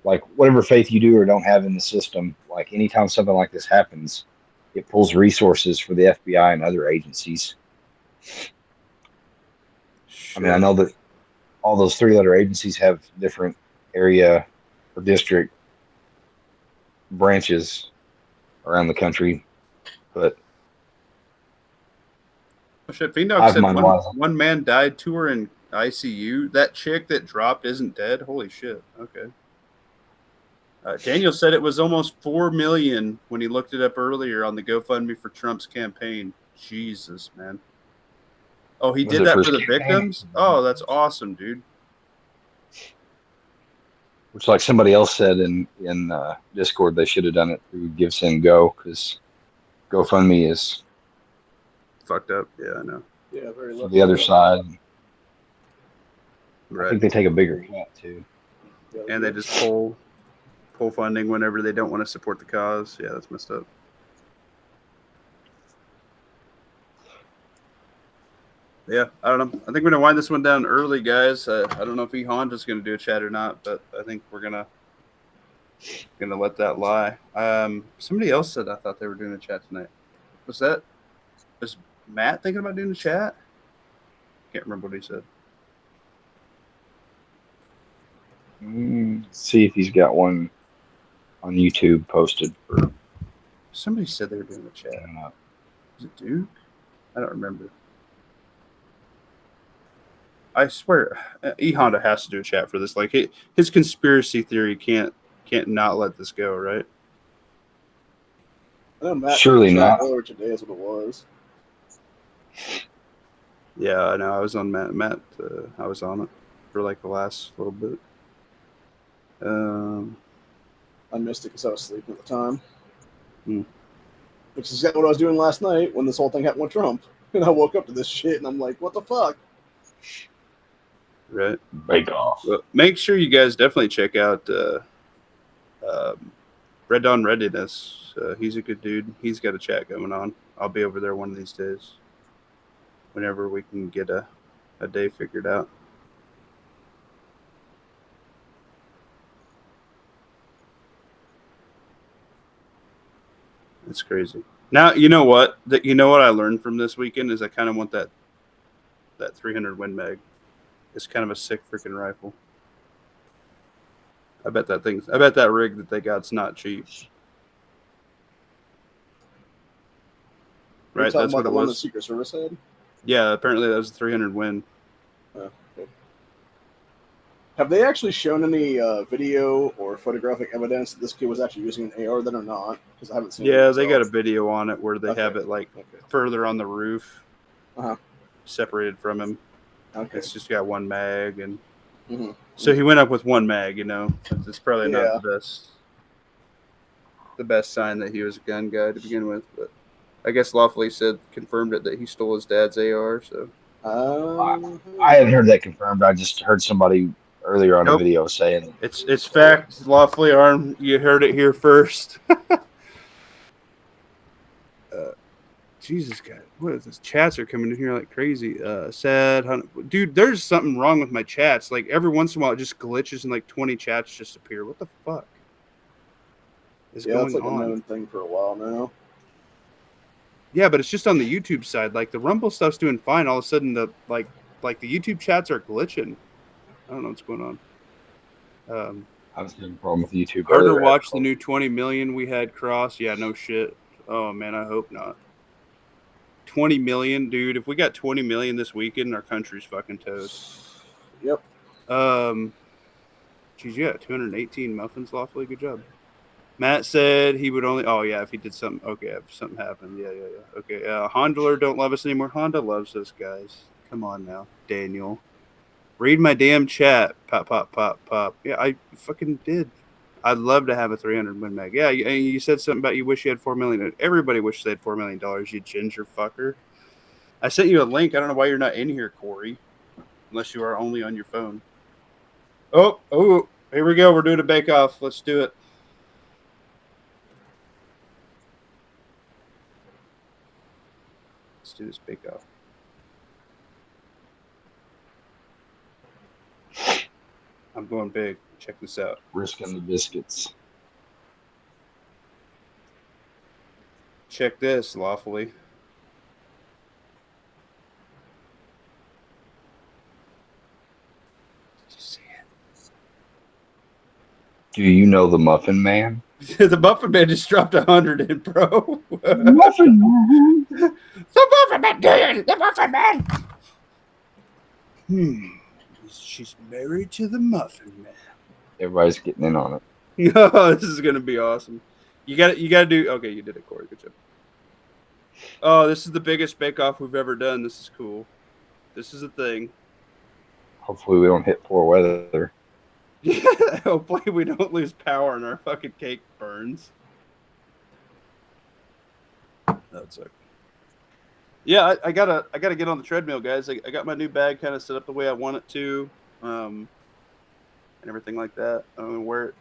Like whatever faith you do or don't have in the system, like anytime something like this happens, it pulls resources for the FBI and other agencies. I mean, I know that all those 3-letter agencies have different area or district branches around the country, but shit, Fiendog said one man died, 2 were in ICU. That chick that dropped isn't dead. Holy shit. Okay. Daniel said it was almost 4 million when he looked it up earlier on the GoFundMe for Trump's campaign. Jesus, man. Oh, he did that for the victims? Oh, that's awesome, dude. Which, like somebody else said in Discord, they should have done it through Give, Send, Go, because GoFundMe is fucked up. Yeah, I know. Yeah, very for the other side. Right. I think they take a bigger cut too. And they just pull funding whenever they don't want to support the cause. Yeah, that's messed up. Yeah, I don't know. I think we're gonna wind this one down early, guys. I don't know if Honda's gonna do a chat or not, but I think we're gonna let that lie. Somebody else said I thought they were doing a chat tonight. Was Matt thinking about doing a chat? Can't remember what he said. See if he's got one on YouTube posted. Somebody said they were doing a chat. Is it Duke? I don't remember. I swear, Honda has to do a chat for this. Like his conspiracy theory can't not let this go, right? I know Matt surely not. Earlier today is what it was. Yeah, I know. I was on Matt. I was on it for like the last little bit. I missed it because I was sleeping at the time. Which is exactly what I was doing last night when this whole thing happened with Trump. And I woke up to this shit and I'm like, what the fuck? Right. Bake off. Well, make sure you guys definitely check out Red Dawn Readiness. He's a good dude. He's got a chat going on. I'll be over there one of these days. Whenever we can get a day figured out. It's crazy. Now, you know what? You know what I learned from this weekend is I kind of want that 300 Win Mag. It's kind of a sick freaking rifle. I bet that rig that they got's not cheap. Right, that's what it was. The Secret Service had? Yeah, apparently that was a 300 Win. Okay. Have they actually shown any video or photographic evidence that this kid was actually using an AR then or not? Because I haven't seen it. Yeah, they got a video on it where they have it further on the roof, separated from him. Okay. It's just got one mag, and so he went up with one mag. It's probably not the best sign that he was a gun guy to begin with. But I guess Lawfully confirmed it that he stole his dad's AR. So I hadn't heard that confirmed. I just heard somebody earlier on a Nope. video saying it's fact. Lawfully armed. You heard it here first. Jesus, God, what is this? Chats are coming in here like crazy. Sad, dude. There's something wrong with my chats. Like every once in a while, it just glitches and like 20 chats just appear. What the fuck is going that's like on? a known thing for a while now. Yeah, but it's just on the YouTube side. Like the Rumble stuff's doing fine. All of a sudden, the like the YouTube chats are glitching. I don't know what's going on. I was having a problem with YouTube. Hard to earlier. watch the new 20 million we had cross. Yeah, no shit. Oh man, I hope not. 20 million, dude. If we got 20 million this weekend, our country's fucking toast. Yep. Geez, yeah, 218 muffins lawfully. Good job. Matt said he would only. Oh yeah, if he did something. Okay, if something happened. Yeah. Okay. Honduler don't love us anymore. Honda loves us, guys. Come on now, Daniel. Read my damn chat. Pop. Yeah, I fucking did. I'd love to have a 300 win mag. Yeah, you said something about you wish you had $4 million. Everybody wishes they had $4 million. You ginger fucker. I sent you a link. I don't know why you're not in here, Corey, unless you are only on your phone. Oh, here we go. We're doing a bake off. Let's do it. Let's do this bake off. I'm going big. Check this out. Risking the biscuits. Check this, lawfully. Did you see it? Do you know the Muffin Man? The Muffin Man just dropped 100 in, bro. Muffin Man. The Muffin Man, dude! The Muffin Man! She's married to the Muffin Man. Everybody's getting in on it. Oh, this is gonna be awesome. You gotta do. Okay, you did it, Corey. Good job. Oh, this is the biggest bake-off we've ever done. This is cool. This is a thing. Hopefully we don't hit poor weather. Hopefully we don't lose power and our fucking cake burns. That sucks. Yeah, I gotta get on the treadmill, guys. I got my new bag kind of set up the way I want it to, and everything like that. I'm gonna wear it.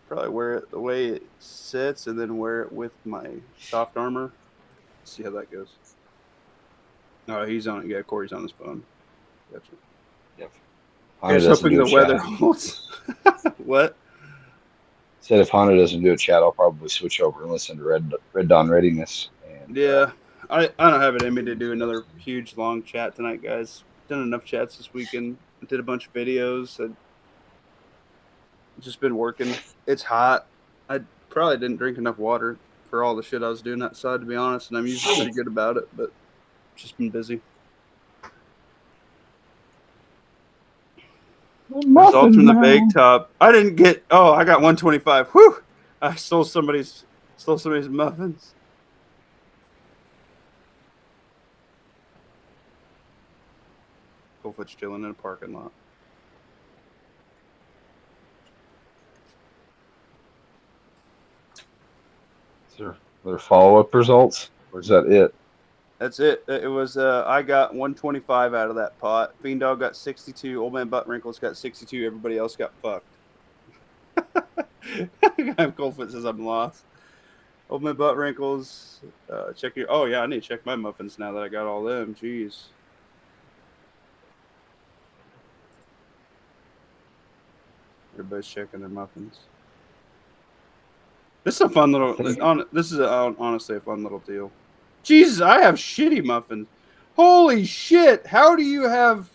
Probably wear it the way it sits, and then wear it with my soft armor. See how that goes. No, he's on it. Yeah, Corey's on his phone. Gotcha. Yep. Here's hoping the weather holds. What? Said if Honda doesn't do a chat, I'll probably switch over and listen to Red Dawn Readiness. And, yeah, I don't have it in me to do another huge long chat tonight, guys. Done enough chats this weekend. Did a bunch of videos. I've just been working. It's hot. I probably didn't drink enough water for all the shit I was doing outside, to be honest. And I'm usually pretty good about it, but just been busy. Results from the bake top. I didn't get. Oh, I got 125. Whew! I stole somebody's muffins. Colfoot's chilling in a parking lot. Is there follow-up results, or is that it? That's it. It was. I got 125 out of that pot. Fiend Dog got 62. Old Man Butt Wrinkles got 62. Everybody else got fucked. Colfoot says I'm lost. Old Man Butt Wrinkles. Check your. Oh yeah, I need to check my muffins now that I got all them. Jeez. Everybody's checking their muffins. This is a fun little. This is honestly a fun little deal. Jesus, I have shitty muffins. Holy shit! How do you have?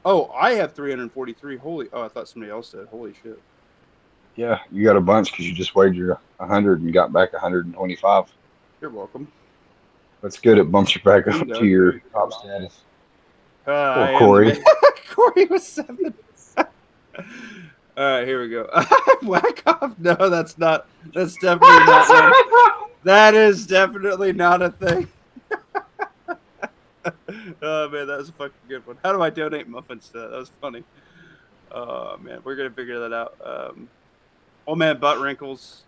Oh, I have 343. Oh, I thought somebody else said. Holy shit! Yeah, you got a bunch because you just weighed your 100 and got back 125. You're welcome. That's good. It bumps you back up to your top status. Corey. Corey was 7. All right, here we go. Whack off? No, that's not. That's definitely not one. That is definitely not a thing. Oh man, that was a fucking good one. How do I donate muffins to that? That was funny. Oh man, we're gonna figure that out. Old Man Butt Wrinkles.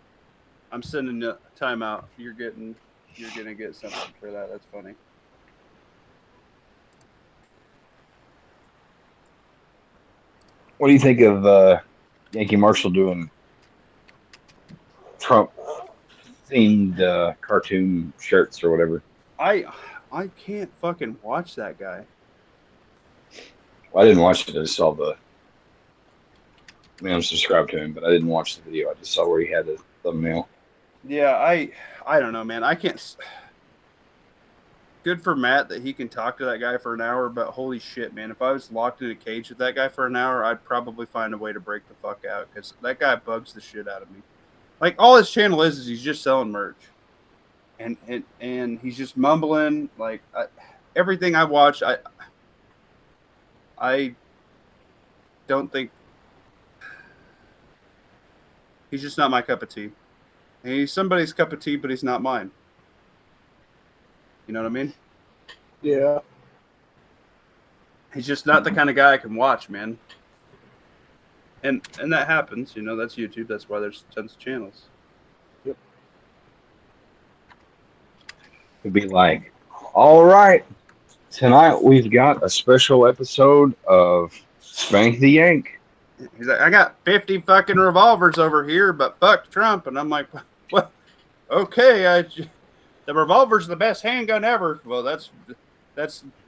I'm sending a timeout. You're gonna get something for that. That's funny. What do you think of Yankee Marshall doing Trump themed cartoon shirts or whatever? I can't fucking watch that guy. Well, I didn't watch it. I just saw the. I mean, I'm subscribed to him, but I didn't watch the video. I just saw where he had the thumbnail. Yeah, I don't know, man. I can't. Good for Matt that he can talk to that guy for an hour, but holy shit, man. If I was locked in a cage with that guy for an hour, I'd probably find a way to break the fuck out because that guy bugs the shit out of me. Like, all his channel is he's just selling merch. And he's just mumbling. Like, everything I watch, I don't think. He's just not my cup of tea. He's somebody's cup of tea, but he's not mine. You know what I mean? Yeah. He's just not the kind of guy I can watch, man. And that happens, you know, that's YouTube. That's why there's tons of channels. Yep. It'd be like, all right, tonight we've got a special episode of Spank the Yank. He's like, I got 50 fucking revolvers over here, but fuck Trump. And I'm like, well, okay, the revolver's the best handgun ever. Well, that's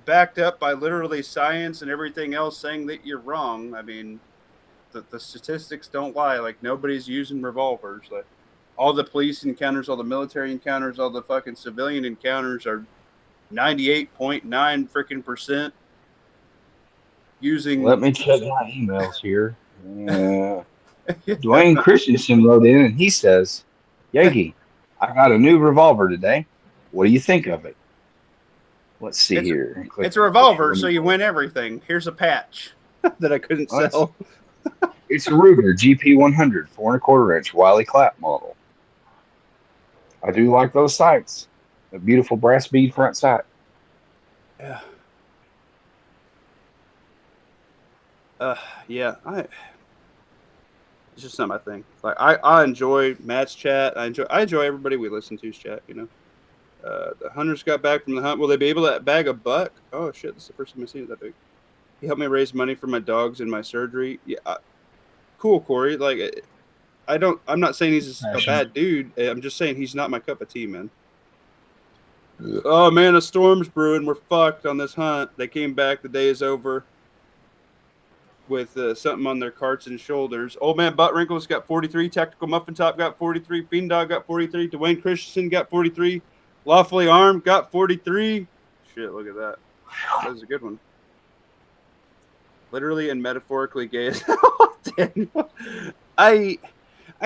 backed up by literally science and everything else saying that you're wrong. I mean, the statistics don't lie. Like, nobody's using revolvers. Like, all the police encounters, all the military encounters, all the fucking civilian encounters are 98.9 freaking percent using. Let me check my emails here. Dwayne Christensen wrote in and he says, Yankee, I got a new revolver today. What do you think of it? Let's see here. It's a revolver, so you win everything. Here's a patch that I couldn't sell. It's a Ruger GP 100 4¼ inch Wiley Clap model. I do like those sights. A beautiful brass bead front sight. Yeah. Yeah. It's just not my thing. Like, I enjoy Matt's chat. I enjoy everybody we listen to's chat. You know, the hunters got back from the hunt. Will they be able to bag a buck? Oh shit! This is the first time I've seen it that big. He helped me raise money for my dogs and my surgery. Yeah, cool, Corey. Like, I'm not saying he's a bad dude. I'm just saying he's not my cup of tea, man. Oh man, a storm's brewing. We're fucked on this hunt. They came back. The day is over. With something on their carts and shoulders. Old man Butt Wrinkles got 43. Tactical Muffin Top got 43. Fiend Dog got 43. Dwayne Christensen got 43. Lawfully Armed got 43. Shit, look at that. That was a good one. Literally and metaphorically gay as hell. Daniel. I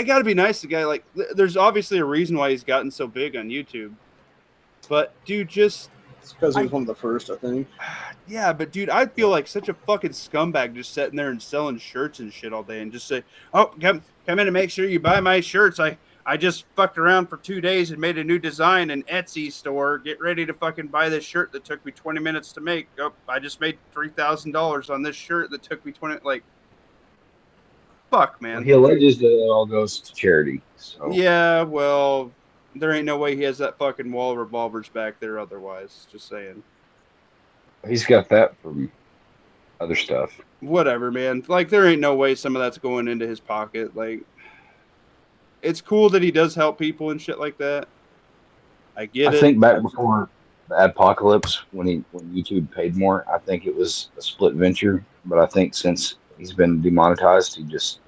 gotta be nice to the guy. Like, there's obviously a reason why he's gotten so big on YouTube. But, dude, just... It's because he was one of the first, I think. Yeah, but dude, I feel like such a fucking scumbag just sitting there and selling shirts and shit all day and just say, "Oh, come in and make sure you buy my shirts. I just fucked around for 2 days and made a new design in Etsy store. Get ready to fucking buy this shirt that took me 20 minutes to make. Oh, I just made $3,000 on this shirt that took me 20 like." Fuck, man. Well, he alleges that it all goes to charity. So. Yeah, well, there ain't no way he has that fucking wall of revolvers back there otherwise. Just saying. He's got that from other stuff. Whatever, man. Like, there ain't no way some of that's going into his pocket. Like, it's cool that he does help people and shit like that. I get it. I think back before the apocalypse, when YouTube paid more, I think it was a split venture. But I think since he's been demonetized, he just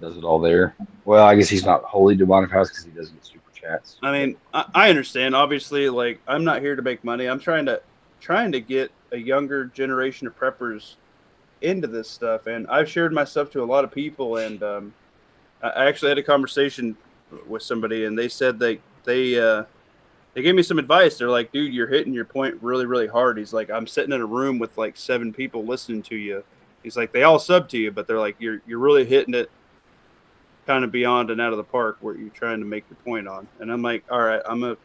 does it all there. Well, I guess he's not wholly demonetized because he doesn't get super chats. I mean, I understand. Obviously, like, I'm not here to make money. I'm trying to get a younger generation of preppers into this stuff. And I've shared my stuff to a lot of people. And I actually had a conversation with somebody, and they said they gave me some advice. They're like, dude, you're hitting your point really, really hard. He's like, I'm sitting in a room with like 7 people listening to you. He's like, they all sub to you, but they're like, you're really hitting it kind of beyond and out of the park where you're trying to make your point on. And I'm like, all right, I'm gonna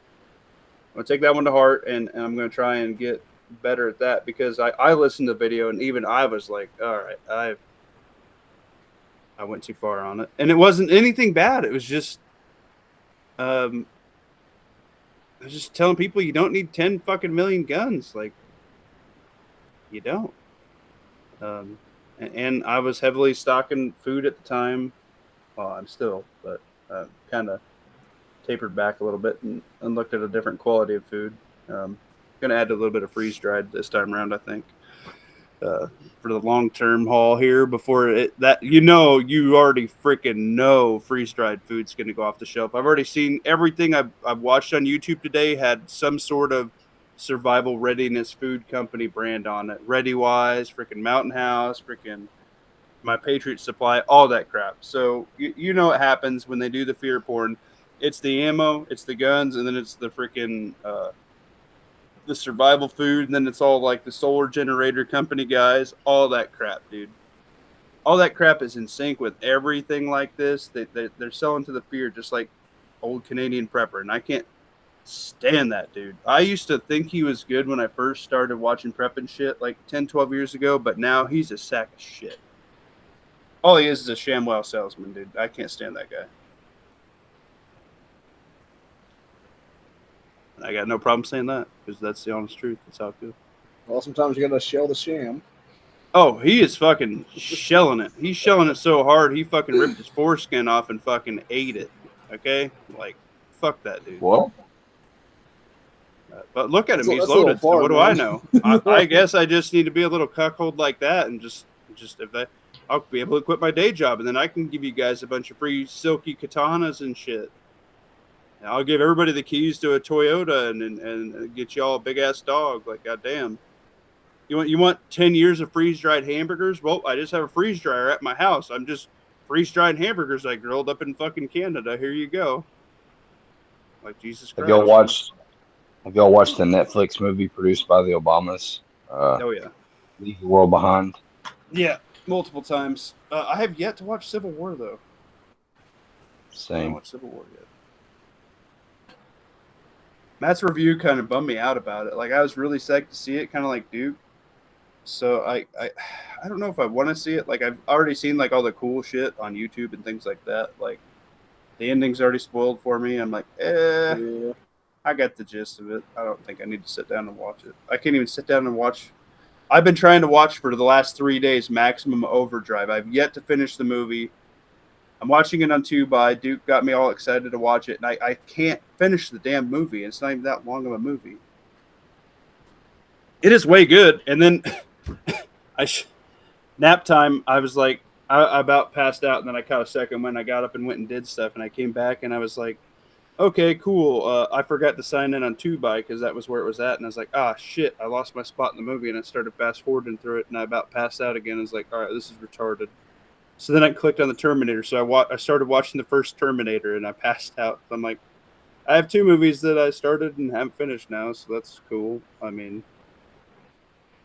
take that one to heart, and I'm gonna try and get better at that, because I listened to the video and even I was like, all right, I went too far on it. And it wasn't anything bad. It was just I was just telling people you don't need 10 fucking million guns. Like, you don't. And I was heavily stocking food at the time. Well, I'm still, but kind of tapered back a little bit and looked at a different quality of food. Going to add a little bit of freeze dried this time around, I think, for the long term haul here. Before you already freaking know freeze dried food's going to go off the shelf. I've already seen everything I've watched on YouTube today had some sort of survival readiness food company brand on it. ReadyWise, freaking Mountain House, freaking My Patriot Supply, all that crap. So you know what happens when they do the fear porn. It's the ammo, it's the guns, and then it's the freaking the survival food, and then it's all like the solar generator company guys, all that crap, dude. All that crap is in sync with everything like this. They're selling to the fear just like old Canadian Prepper, and I can't stand that dude. I used to think he was good when I first started watching prep and shit like 10, 12 years ago, but now he's a sack of shit. All he is a ShamWow salesman, dude. I can't stand that guy. I got no problem saying that because that's the honest truth. That's how it goes. Well, sometimes you gotta shell the sham. Oh, he is fucking shelling it. He's shelling it so hard, he fucking ripped his foreskin off and fucking ate it. Okay? Like, fuck that dude. Well, But look at him. He's That's a loaded. little far, So what do man. I know? I guess I just need to be a little cuckold like that and just if that, I'll be able to quit my day job and then I can give you guys a bunch of free silky katanas and shit. And I'll give everybody the keys to a Toyota and get y'all a big ass dog. Like, goddamn. You want 10 years of freeze dried hamburgers? Well, I just have a freeze dryer at my house. I'm just freeze dried hamburgers I grilled up in fucking Canada. Here you go. Like, Jesus Christ. Have y'all watched the Netflix movie produced by the Obamas? Oh yeah. Leave the World Behind. Yeah, multiple times. I have yet to watch Civil War though. I haven't Same. watched Civil War yet. Matt's review kind of bummed me out about it. Like, I was really psyched to see it, kind of like Duke. So I don't know if I want to see it. Like, I've already seen like all the cool shit on YouTube and things like that. Like, the ending's already spoiled for me. I'm like, Yeah. I got the gist of it. I don't think I need to sit down and watch it. I can't even sit down and watch. I've been trying to watch for the last 3 days Maximum Overdrive. I've yet to finish the movie. I'm watching it on Tubi. Duke got me all excited to watch it, and I can't finish the damn movie. It's not even that long of a movie. It is way good. And then nap time, I was like, I about passed out, and then I caught a second when I got up and went and did stuff, and I came back, and I was like, okay, cool. I forgot to sign in on Tubi because that was where it was at, and I was like, shit, I lost my spot in the movie, and I started fast forwarding through it, and I about passed out again. I was like, all right, this is retarded. So then I clicked on the Terminator. So I started watching the first Terminator, and I passed out. So I'm like, I have 2 movies that I started and haven't finished now, so that's cool. I mean,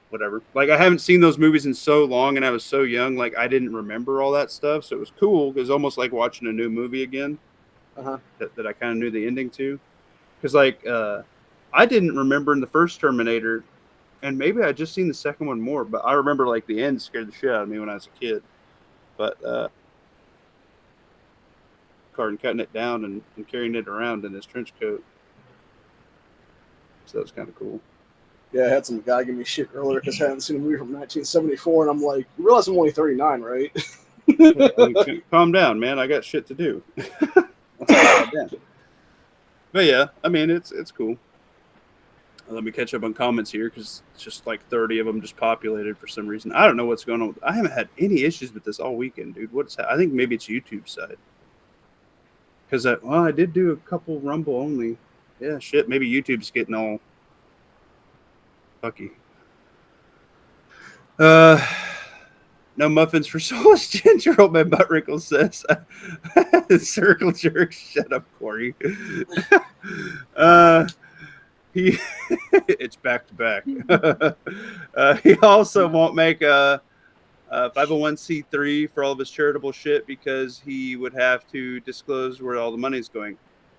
whatever. Like, I haven't seen those movies in so long, and I was so young, like, I didn't remember all that stuff. So it was cool. It was almost like watching a new movie again that I kind of knew the ending to. Because, like, I didn't remember in the first Terminator, and maybe I just seen the second one more, but I remember, like, the end scared the shit out of me when I was a kid. But and cutting it down and carrying it around in his trench coat. So that was kind of cool. Yeah, I had some guy give me shit earlier because I hadn't seen a movie from 1974, and I'm like, you realize I'm only 39, right? Calm down, man. I got shit to do. But yeah, I mean, it's cool. Let me catch up on comments here because it's just like 30 of them just populated for some reason. I don't know what's going on. I haven't had any issues with this all weekend, dude. I think maybe it's YouTube side. Because I did do a couple Rumble only. Yeah, shit. Maybe YouTube's getting all fucky. No muffins for Soulless Ginger, old man Butt Wrinkles says. Circle jerk. Shut up, Corey. It's back to back. He also won't make a 501c3 for all of his charitable shit because he would have to disclose where all the money's going.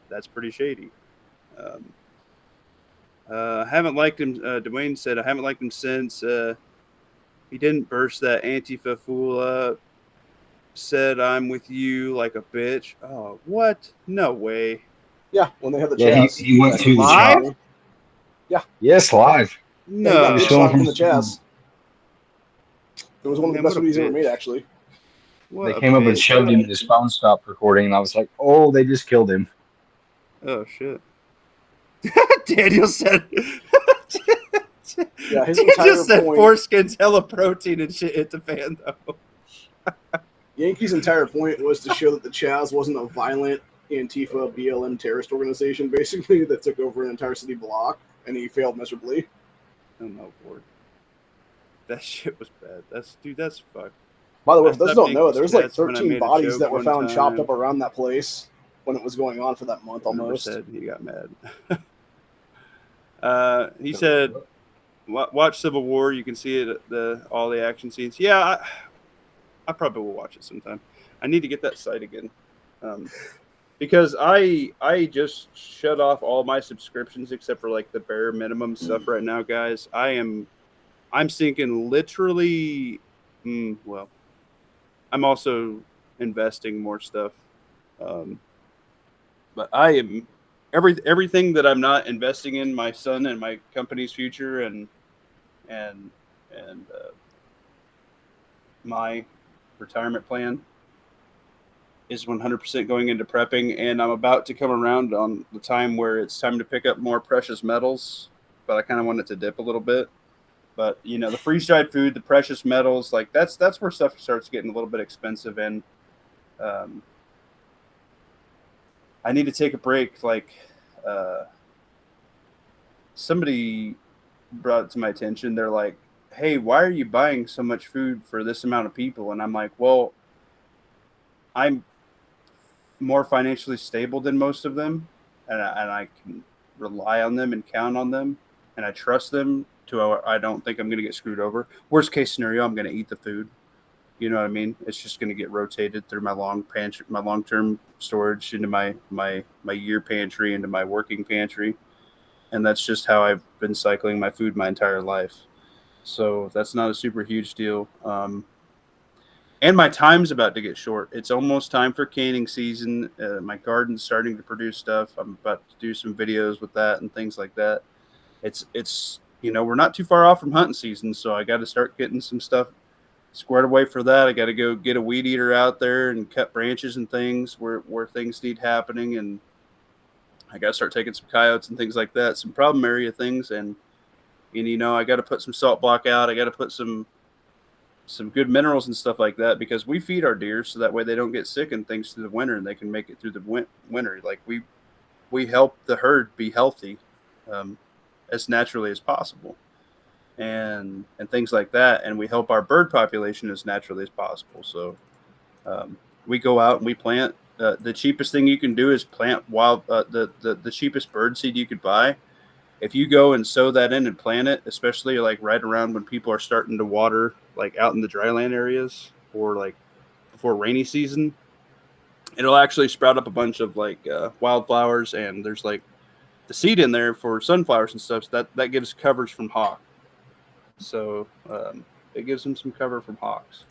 That's pretty shady. Haven't liked him. Dwayne said, I haven't liked him since he didn't burst that Antifa fool up. Said, I'm with you like a bitch. Oh, what? No way. Yeah, when they had the Yeah, Chaz. he went to the shop. Live? Yes, live. Yeah, he got No. He was bitch filming slapped in from the Chaz. It was one of the Man, best what a movies ever bitch. made, actually. What They a came up and bitch. shoved him, and his phone stopped recording, and I was like, "Oh, they just killed him." Oh shit. Daniel said Yeah, his Daniel entire said point. foreskin's hella protein and shit hit the fan though. Yankees' entire point was to show that the Chaz wasn't a violent Antifa BLM terrorist organization, basically, that took over an entire city block, and he failed miserably. Oh my lord. That shit was bad. That's fucked. By the way, I for those who stopped don't know, Yankees there's like cats when I 13 made a bodies joke that were one found chopped time. up around that place when it was going on for that month Remember almost. said he got mad. He said, "Watch Civil War. You can see it all the action scenes." Yeah, I probably will watch it sometime. I need to get that site again, because I just shut off all my subscriptions except for like the bare minimum stuff right now, guys. I'm sinking literally. Well, I'm also investing more stuff, but I am everything that I'm not investing in my son and my company's future and my retirement plan is 100% going into prepping, and I'm about to come around on the time where it's time to pick up more precious metals, but I kind of want it to dip a little bit. But you know, the freeze dried food, the precious metals, like that's where stuff starts getting a little bit expensive, and um, I need to take a break. Like somebody brought it to my attention. They're like, "Hey, why are you buying so much food for this amount of people?" And I'm like, "Well, I'm more financially stable than most of them, and I can rely on them and count on them, and I trust them to. I don't think I'm going to get screwed over. Worst case scenario, I'm going to eat the food. You know what I mean? It's just going to get rotated through my long term storage into my year pantry, into my working pantry, and that's just how I've been cycling my food my entire life. So that's not a super huge deal. And my time's about to get short. It's almost time for canning season. My garden's starting to produce stuff. I'm about to do some videos with that and things like that. It's we're not too far off from hunting season, so I got to start getting some stuff squared away for that. I got to go get a weed eater out there and cut branches and things where things need happening, and I got to start taking some coyotes and things like that, some problem area things, and I got to put some salt block out. I got to put some good minerals and stuff like that, because we feed our deer so that way they don't get sick and things through the winter, and they can make it through the winter. Like we help the herd be healthy as naturally as possible, and things like that, and we help our bird population as naturally as possible. So we go out and we plant. The cheapest thing you can do is plant wild. The cheapest bird seed you could buy. If you go and sow that in and plant it, especially like right around when people are starting to water, like out in the dryland areas or like before rainy season, it'll actually sprout up a bunch of like wildflowers, and there's like the seed in there for sunflowers and stuff. So that gives coverage from hawk. So it gives them some cover from hawks,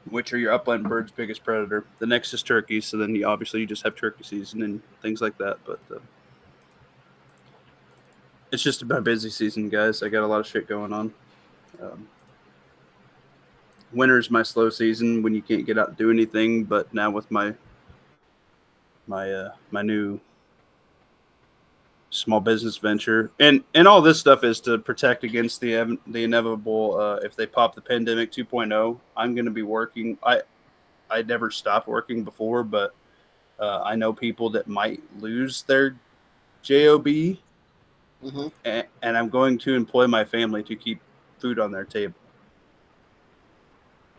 which are your upland birds' biggest predator. The next is turkeys. So then you just have turkey season and things like that. But it's just about busy season, guys. I got a lot of shit going on. Winter's my slow season when you can't get out and do anything. But now with my new small business venture, and all this stuff is to protect against the inevitable. If they pop the pandemic 2.0, I'm going to be working. I never stopped working before, but I know people that might lose their job, and I'm going to employ my family to keep food on their table.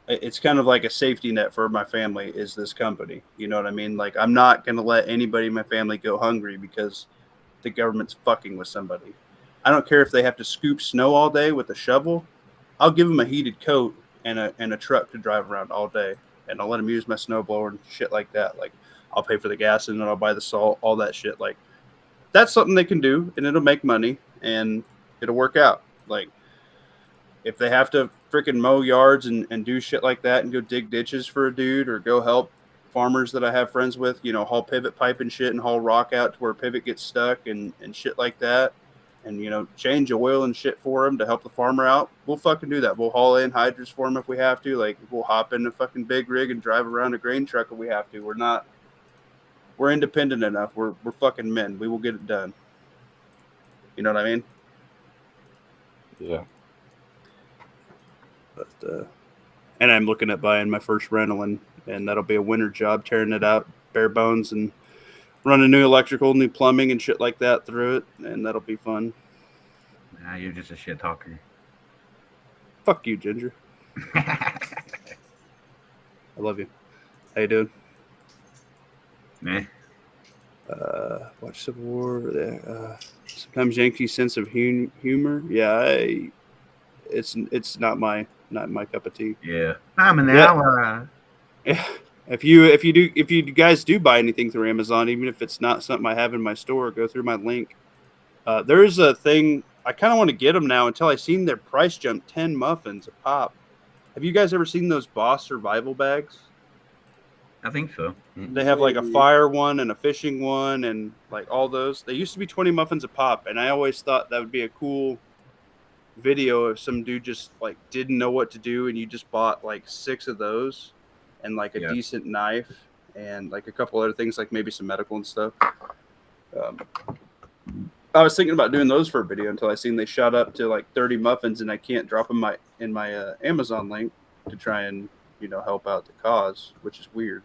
It's kind of like a safety net for my family is this company. You know what I mean? Like, I'm not going to let anybody in my family go hungry because the government's fucking with somebody. I don't care if they have to scoop snow all day with a shovel. I'll give them a heated coat and a truck to drive around all day, and I'll let them use my snowblower and shit like that. Like, I'll pay for the gas and then I'll buy the salt, all that shit. Like, that's something they can do, and it'll make money and it'll work out. Like, if they have to freaking mow yards and do shit like that and go dig ditches for a dude or go help farmers that I have friends with, you know, haul pivot pipe and shit and haul rock out to where pivot gets stuck and shit like that. And, you know, change oil and shit for them to help the farmer out. We'll fucking do that. We'll haul in hydrants for them if we have to. Like, we'll hop in a fucking big rig and drive around a grain truck if we have to. We're independent enough. We're fucking men. We will get it done. You know what I mean? Yeah. But, and I'm looking at buying my first rental, and that'll be a winter job, tearing it out bare bones and running new electrical, new plumbing and shit like that through it, and that'll be fun. Nah, you're just a shit talker. Fuck you, Ginger. I love you. How you doing? Meh. Watch Civil War. Sometimes Yankees' sense of humor. Yeah, it's not my cup of tea. Yeah, I'm an hour. Yeah. If you guys do buy anything through Amazon, even if it's not something I have in my store, go through my link. There's a thing I kind of want to get them now until I seen their price jump 10 muffins a pop. Have you guys ever seen those Boss survival bags? I think so. They have like a fire one and a fishing one and like all those. They used to be 20 muffins a pop, and I always thought that would be a cool video if some dude just like didn't know what to do and you just bought like 6 of those and like a decent knife and like a couple other things like maybe some medical and stuff. I was thinking about doing those for a video until I seen they shot up to like 30 muffins and I can't drop them in my Amazon link to try and, you know, help out the cause, which is weird.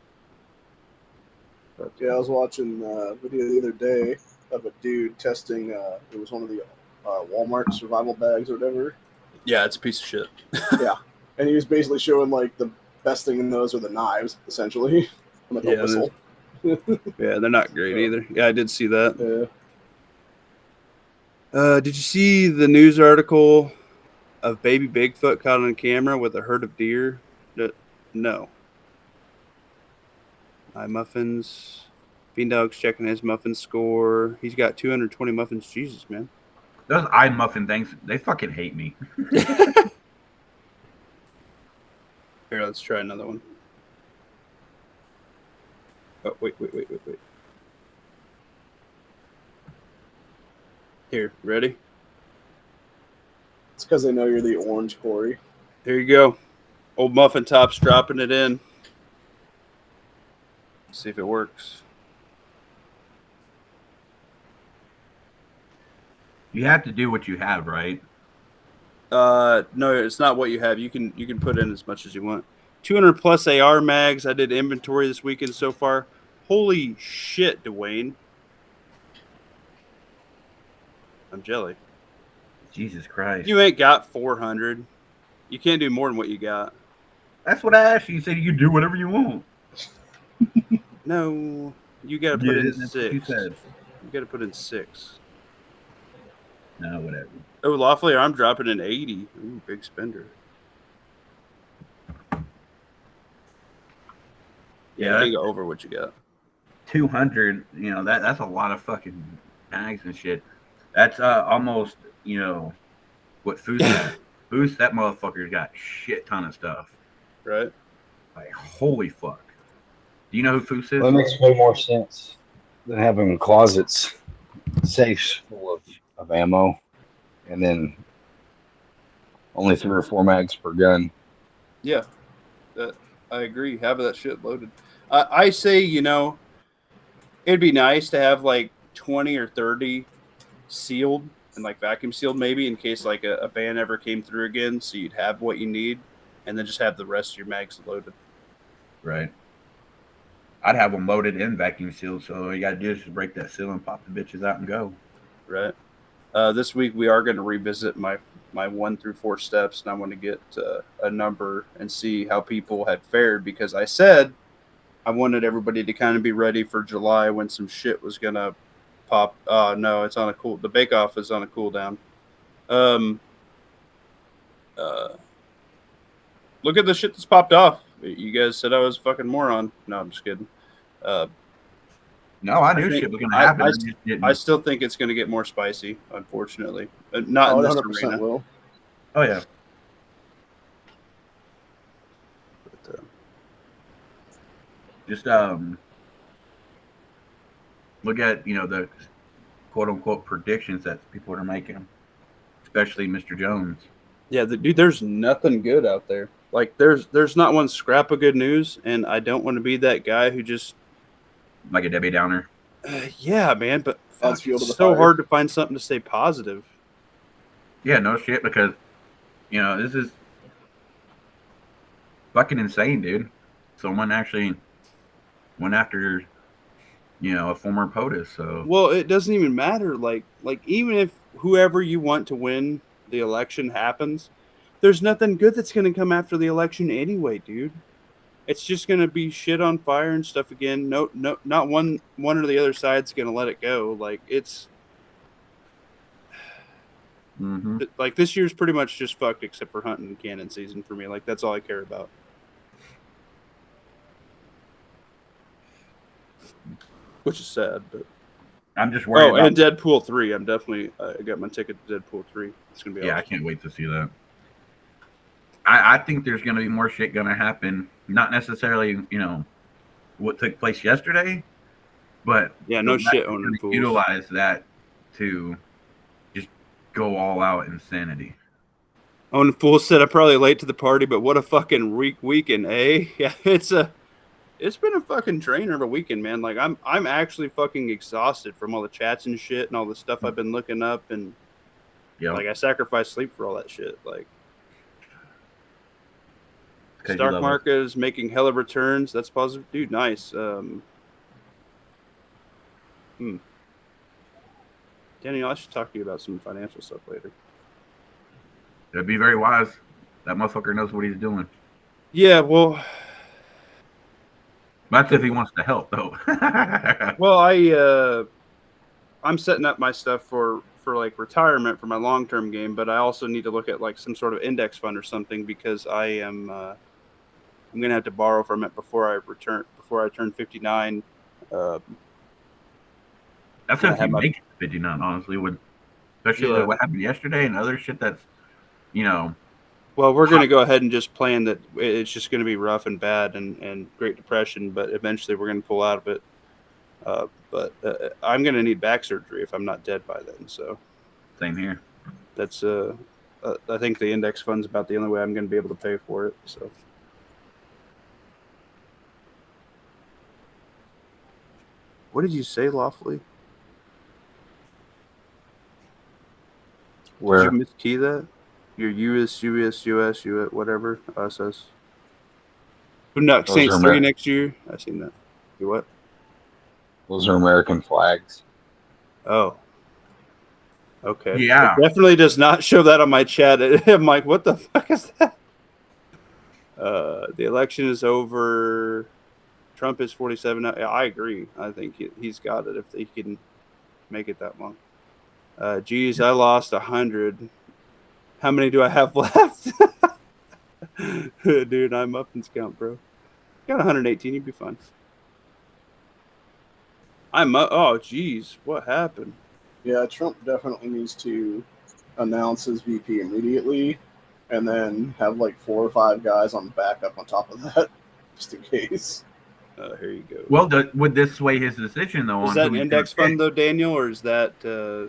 But, Yeah, I was watching a video the other day of a dude testing. It was one of the Walmart survival bags or whatever. Yeah, it's a piece of shit. Yeah, and he was basically showing like the best thing in those are the knives, essentially. Like a whistle. Yeah, they're not great either. Yeah, I did see that. Yeah. Did you see the news article of baby Bigfoot caught on camera with a herd of deer? No. Muffins. Bean Dog's checking his muffin score. He's got 220 muffins. Jesus, man. Those iMuffin things, they fucking hate me. Here, let's try another one. Oh, wait. Here, ready? It's because they know you're the orange Corey. There you go. Old Muffin Top's dropping it in. See if it works. You have to do what you have, right? No, it's not what you have. You can put in as much as you want. 200 plus AR mags. I did inventory this weekend so far. Holy shit, Dwayne. I'm jelly. Jesus Christ. You ain't got 400. You can't do more than what you got. That's what I asked you. You said you do whatever you want. No, you got to put in 6. You said. You got to put in 6. No, whatever. Oh, lawfully, I'm dropping in 80. Ooh, big spender. Yeah, I can go over what you got. 200, you know, that's a lot of fucking bags and shit. That's almost, you know, what Foos has. Foos, that motherfucker's got shit ton of stuff. Right? Like, holy fuck. Do you know who Foos is? Well, it makes way more sense than having closets, safes full of ammo, and then only 3 or 4 mags per gun. Yeah, I agree. Having that shit loaded. I say, you know, it'd be nice to have like 20 or 30 sealed and like vacuum sealed maybe in case like a ban ever came through again, so you'd have what you need, and then just have the rest of your mags loaded. Right. I'd have them loaded and vacuum sealed, so all you gotta do is just break that seal and pop the bitches out and go. Right. This week we are going to revisit my 1 through 4 steps, and I want to get a number and see how people had fared, because I said I wanted everybody to kind of be ready for July when some shit was going to pop. No, it's on the Bake Off is on a cooldown. Look at the shit that's popped off. You guys said I was a fucking moron. No, I'm just kidding. No, I knew shit was going to happen. I still think it's going to get more spicy, unfortunately. Not in this 100% arena. will. Oh, yeah. just look at the quote unquote predictions that people are making, especially Mr. Jones. Yeah, dude, there's nothing good out there. Like there's not one scrap of good news, and I don't want to be that guy who just Like a Debbie Downer. yeah, man. But Adds fuck, fuel to it's the so fire. hard to find something to stay positive. Yeah, no shit, because this is fucking insane, dude. Someone actually went after a former POTUS. So Well, it doesn't even matter. Like even if whoever you want to win the election happens, there's nothing good that's going to come after the election anyway, dude. It's just going to be shit on fire and stuff again. No, not one or the other side's going to let it go. Like it's like this year's pretty much just fucked, except for hunting and cannon season for me. Like that's all I care about. Which is sad, but I'm just worried. And Deadpool 3. I'm definitely I got my ticket to Deadpool 3. It's gonna be awesome. I can't wait to see that. I think there's gonna be more shit gonna happen. Not necessarily, what took place yesterday, but yeah, no shit owning fools. Utilize that to just go all out insanity. Owning fools said I'm probably late to the party, but what a fucking weekend, eh? Yeah, it's been a fucking drainer of a weekend, man. Like I'm actually fucking exhausted from all the chats and shit and all the stuff I've been looking up, and like I sacrificed sleep for all that shit. Like stock market is making hella returns. That's positive, dude. Nice. Daniel, I should talk to you about some financial stuff later. It'd be very wise. That motherfucker knows what he's doing. Yeah, well. That's if he wants to help, though. Well, I'm setting up my stuff for like retirement for my long-term game, but I also need to look at like some sort of index fund or something because I'm gonna have to borrow from it before I turn 59. That's if you make it 59, honestly, especially like what happened yesterday and other shit that's Well, we're going to go ahead and just plan that it's just going to be rough and bad and Great Depression, but eventually we're going to pull out of it. But I'm going to need back surgery if I'm not dead by then. So, same here. That's I think the index fund's about the only way I'm going to be able to pay for it. So, what did you say, lawfully? Where? Did you miskey that? Your US, whatever, SS. No, Saints 3 next year. I've seen that. You what? Those are American flags. Oh. Okay. Yeah. It definitely does not show that on my chat. I'm like, what the fuck is that? The election is over. Trump is 47 now. Yeah, I agree. I think he's got it if he can make it that long. Geez, I lost 100. How many do I have left? Dude, I'm up in count, bro. Got 118. You'd be fine. I'm up. Oh, geez. What happened? Yeah, Trump definitely needs to announce his VP immediately and then have like 4 or 5 guys on backup on top of that, just in case. Here you go. Well, would this sway his decision, though? Is that an index fund, though, Daniel, or is that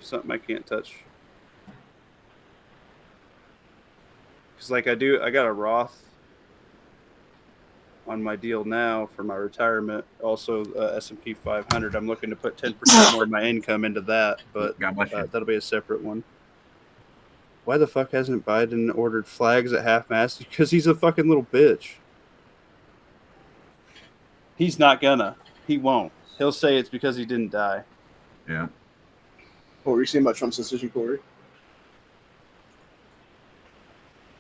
something I can't touch? Because, like, I got a Roth on my deal now for my retirement. Also, S&P 500. I'm looking to put 10% more of my income into that, but that'll be a separate one. Why the fuck hasn't Biden ordered flags at half-mast? Because he's a fucking little bitch. He's not gonna. He won't. He'll say it's because he didn't die. Yeah. What were you saying about Trump's decision, Corey?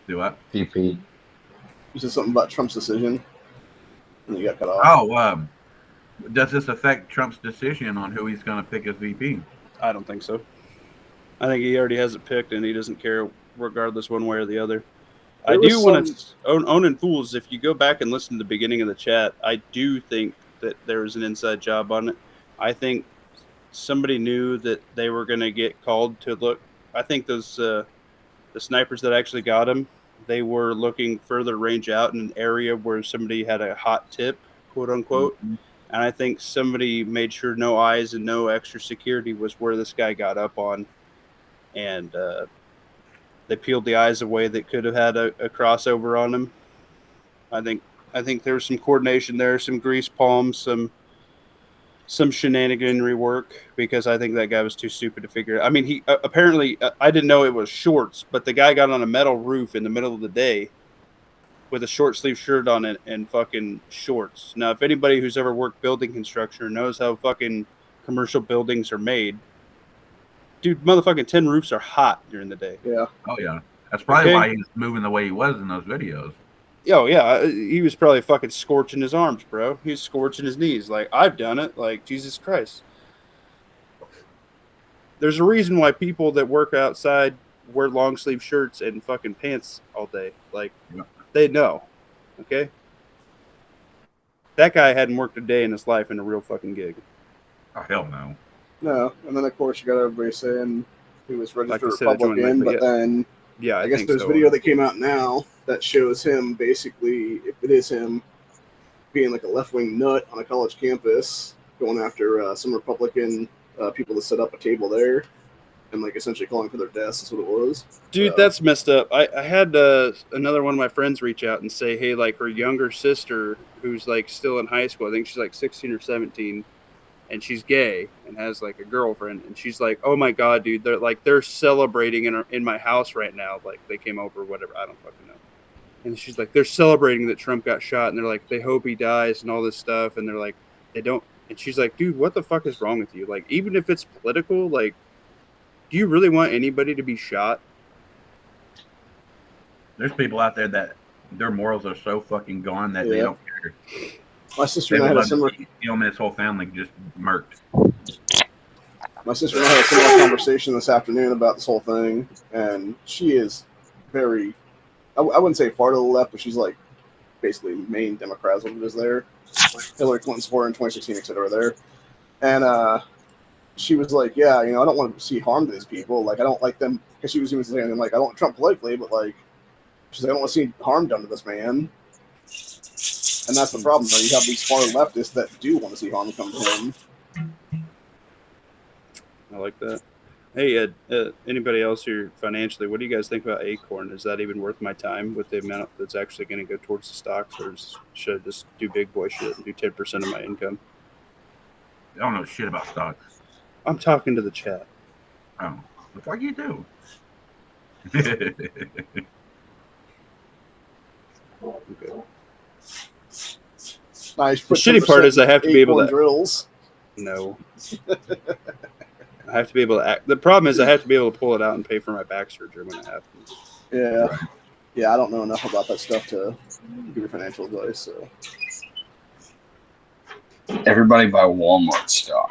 Do what? VP. You said something about Trump's decision, and you got cut off. Oh, does this affect Trump's decision on who he's going to pick as VP? I don't think so. I think he already has it picked, and he doesn't care regardless one way or the other. I do want to own fools. If you go back and listen to the beginning of the chat, I do think that there was an inside job on it. I think somebody knew that they were going to get called to look. I think those the snipers that actually got him, they were looking further range out in an area where somebody had a hot tip quote unquote. Mhm. And I think somebody made sure no eyes and no extra security was where this guy got up on, and they peeled the eyes away that could have had a crossover on him. I think there was some coordination there, some grease palms, some shenaniganry work, because I think that guy was too stupid to figure it. I mean, he apparently I didn't know it was shorts, but the guy got on a metal roof in the middle of the day with a short sleeve shirt on it and fucking shorts. Now, if anybody who's ever worked building construction or knows how fucking commercial buildings are made, dude, motherfucking tin roofs are hot during the day. Yeah. Oh yeah, that's probably Okay. why he was moving the way he was in those videos. Oh yeah, he was probably fucking scorching his arms, bro. He was scorching his knees. Like, I've done it. Like, Jesus Christ. There's a reason why people that work outside wear long sleeve shirts and fucking pants all day. Like, Yeah. they know. Okay? That guy hadn't worked a day in his life in a real fucking gig. Oh hell no. No, and then of course you got everybody saying he was registered Like I said, I joined Republican, late, but but then Yeah, I guess think there's so. a video that came out now that shows him basically, if it is him, being like a left-wing nut on a college campus, going after some Republican people to set up a table there, and like essentially calling for their deaths. That's what it was. Dude, So, that's messed up. I had another one of my friends reach out and say, hey, like her younger sister, who's like still in high school, I think she's like 16 or 17, and she's gay and has like a girlfriend, and she's like, oh my God, dude, they're celebrating in my house right now. Like, they came over or whatever. I don't fucking know. And she's like, they're celebrating that Trump got shot, and they're like, they hope he dies and all this stuff. And they're like, they don't. And she's like, dude, what the fuck is wrong with you? Like, even if it's political, like, do you really want anybody to be shot? There's people out there that their morals are so fucking gone that they Yeah. don't care. my sister They and I would had a love to similar. see him and his whole family just murked. My sister and I had a similar conversation this afternoon about this whole thing, and she is very, I wouldn't say far to the left, but she's like basically main Democrat what it is there. Hillary Clinton's for in 2016, et cetera, there. And she was like, yeah, I don't want to see harm to these people. Like, I don't like them, because she was even saying, like, I don't want Trump politically, but like, she's like, I don't want to see harm done to this man. And that's the problem, though. You have these far leftists that do want to see harm come to him. I like that. Hey, anybody else here financially, what do you guys think about Acorn? Is that even worth my time with the amount that's actually going to go towards the stocks, or should I just do big boy shit and do 10% of my income? I don't know shit about stocks. I'm talking to the chat. Oh, the fuck you do? Okay. Nice. The shitty part is I have to be able to drills. No. I have to be able to act. The problem is I have to be able to pull it out and pay for my back surgery when it happens. Yeah. Yeah, I don't know enough about that stuff to give you financial advice. So Everybody buy Walmart stock.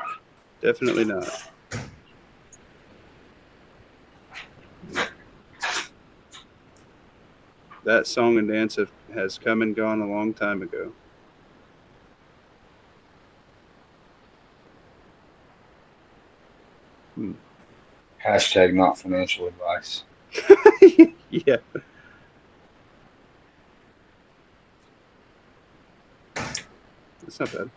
Definitely not. That song and dance has come and gone a long time ago. Hashtag not financial advice. Yeah. That's not bad.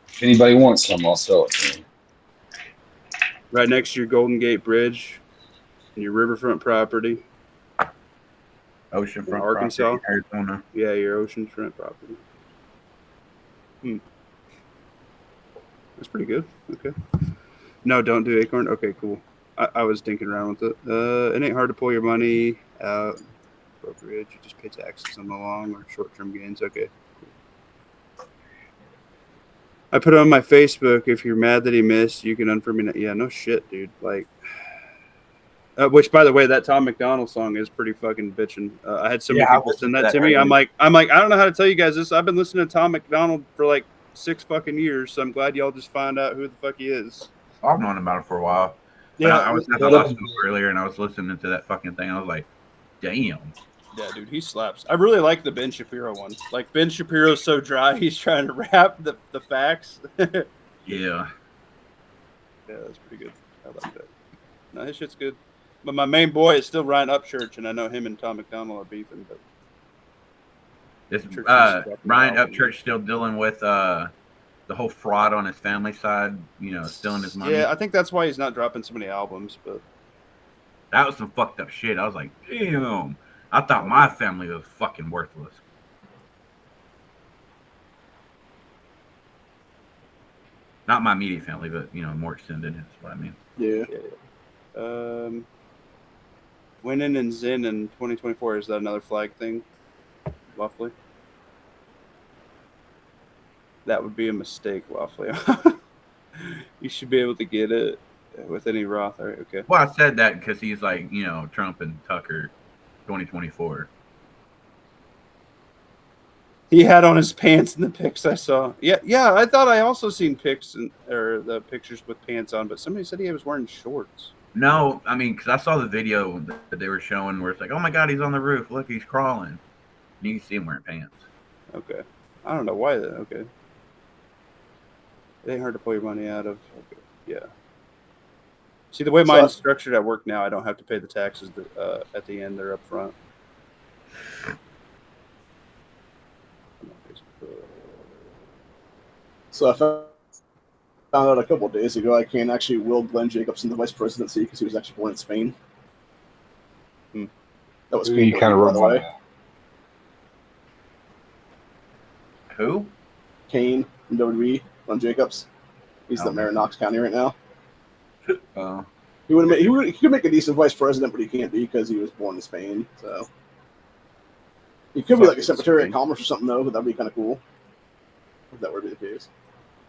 If anybody wants some, I'll sell it to them. Right next to your Golden Gate Bridge and your riverfront property. Oceanfront, Arkansas? property, Arizona. Yeah, your oceanfront property. That's pretty good. Okay. No, don't do Acorn. Okay, cool. I was dinking around with it. It ain't hard to pull your money out. Brokerage, you just pay taxes on the long or short-term gains. Okay. Cool. I put it on my Facebook. If you're mad that he missed, you can unfriend me. Yeah, no shit, dude. Like, which, by the way, that Tom McDonald song is pretty fucking bitching. I had so many people send that to me. I'm like, I don't know how to tell you guys this. I've been listening to Tom McDonald for like 6 fucking years, so I'm glad y'all just find out who the fuck he is. I've known about it for a while. Yeah, I was at the hospital earlier and I was listening to that fucking thing. I was like, damn. Yeah, dude, he slaps. I really like the Ben Shapiro one. Like, Ben Shapiro's so dry, he's trying to rap the facts. Yeah. Yeah, that's pretty good. I like that. No, his shit's good. But my main boy is still Ryan Upchurch, and I know him and Tom McDonald are beefing. But Is Church Ryan album. Upchurch still dealing with the whole fraud on his family side? You know, stealing his money. Yeah, I think that's why he's not dropping so many albums. But that was some fucked up shit. I was like, damn. I thought my family was fucking worthless. Not my immediate family, but you know, more extended. Is what I mean. Yeah. Winning and Zin in 2024, is that another flag thing? Waffly? That would be a mistake, Waffly. You should be able to get it with any Roth. All right, okay. Well, I said that because he's like, you know, Trump and Tucker 2024. He had on his pants in the pics I saw. Yeah. I thought I also seen pics or the pictures with pants on, but somebody said he was wearing shorts. No, I mean, because I saw the video that they were showing where it's like, oh my god, he's on the roof. Look, he's crawling. You can see him wearing pants. Okay. I don't know why. Okay. It ain't hard to pull your money out of. Okay. Yeah. See, the way mine's structured at work now, I don't have to pay the taxes at the end. They're up front. So I found out a couple of days ago I can't actually will Glenn Jacobs into vice presidency because he was actually born in Spain. That was you kind of run away. Who? Kane from WWE, Glenn Jacobs. He's the mayor of Knox County right now. He could make a decent vice president, but he can't be because he was born in Spain. So he could be like a secretary of commerce or something though, but that'd be kind of cool if that were to be the case.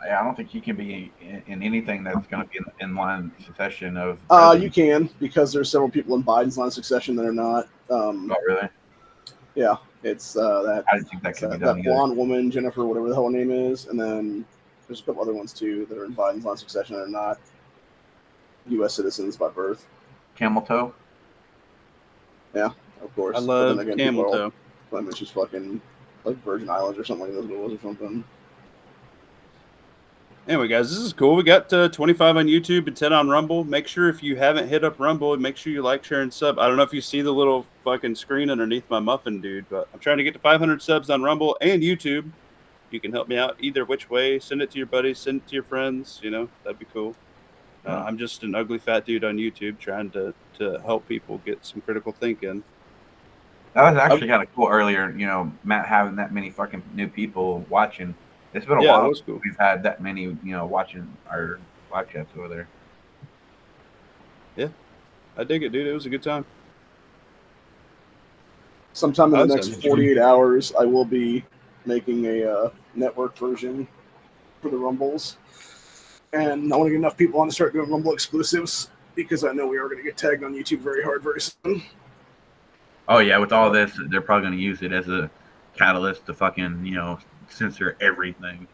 Yeah, I don't think he can be in anything that's going to be in line succession of. You can, because there's several people in Biden's line of succession that are not. Oh, really? Yeah, it's that. I didn't think that could be done. That blonde woman, Jennifer, whatever the hell her name is, and then there's a couple other ones too that are in Biden's line of succession that are not U.S. citizens by birth. Camel toe. Yeah, of course. I love camel toe. I mean, she's fucking like Virgin Islands or something like those or something. Anyway, guys, this is cool. We got 25 on YouTube and 10 on Rumble. Make sure if you haven't hit up Rumble, make sure you like, share, and sub. I don't know if you see the little fucking screen underneath my muffin, dude, but I'm trying to get to 500 subs on Rumble and YouTube. You can help me out either which way. Send it to your buddies. Send it to your friends. You know, that'd be cool. I'm just an ugly fat dude on YouTube trying to help people get some critical thinking. That was actually kind of cool earlier, you know, Matt having that many fucking new people watching. It's been a while. It was cool. We've had that many, you know, watching our live chats over there. Yeah, I dig it, dude. It was a good time. Sometime in the next 48 hours, I will be making a network version for the Rumbles. And I want to get enough people on to start doing Rumble exclusives because I know we are going to get tagged on YouTube very hard very soon. Oh, yeah. With all this, they're probably going to use it as a catalyst to fucking, you know, censor everything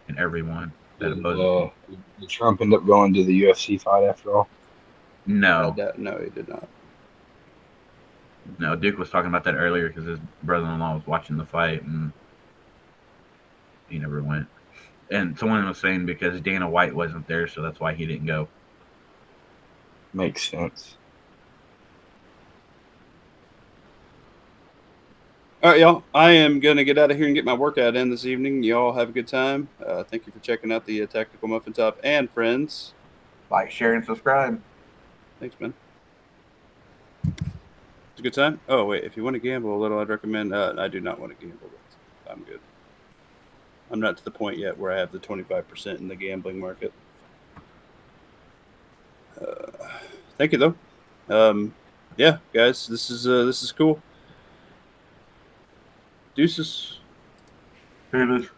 and everyone that opposes. Did Trump end up going to the UFC fight after all? No. No, he did not. No, Duke was talking about that earlier because his brother-in-law was watching the fight and he never went. And someone was saying because Dana White wasn't there, so that's why he didn't go. Makes sense. All right, y'all. I am going to get out of here and get my workout in this evening. Y'all have a good time. Thank you for checking out the Tactical Muffin Top and friends. Like, share, and subscribe. Thanks, man. It's a good time. Oh, wait. If you want to gamble a little, I'd recommend. I do not want to gamble. I'm good. I'm not to the point yet where I have the 25% in the gambling market. Thank you, though. Yeah, guys, this is cool. Deuces. Here it is.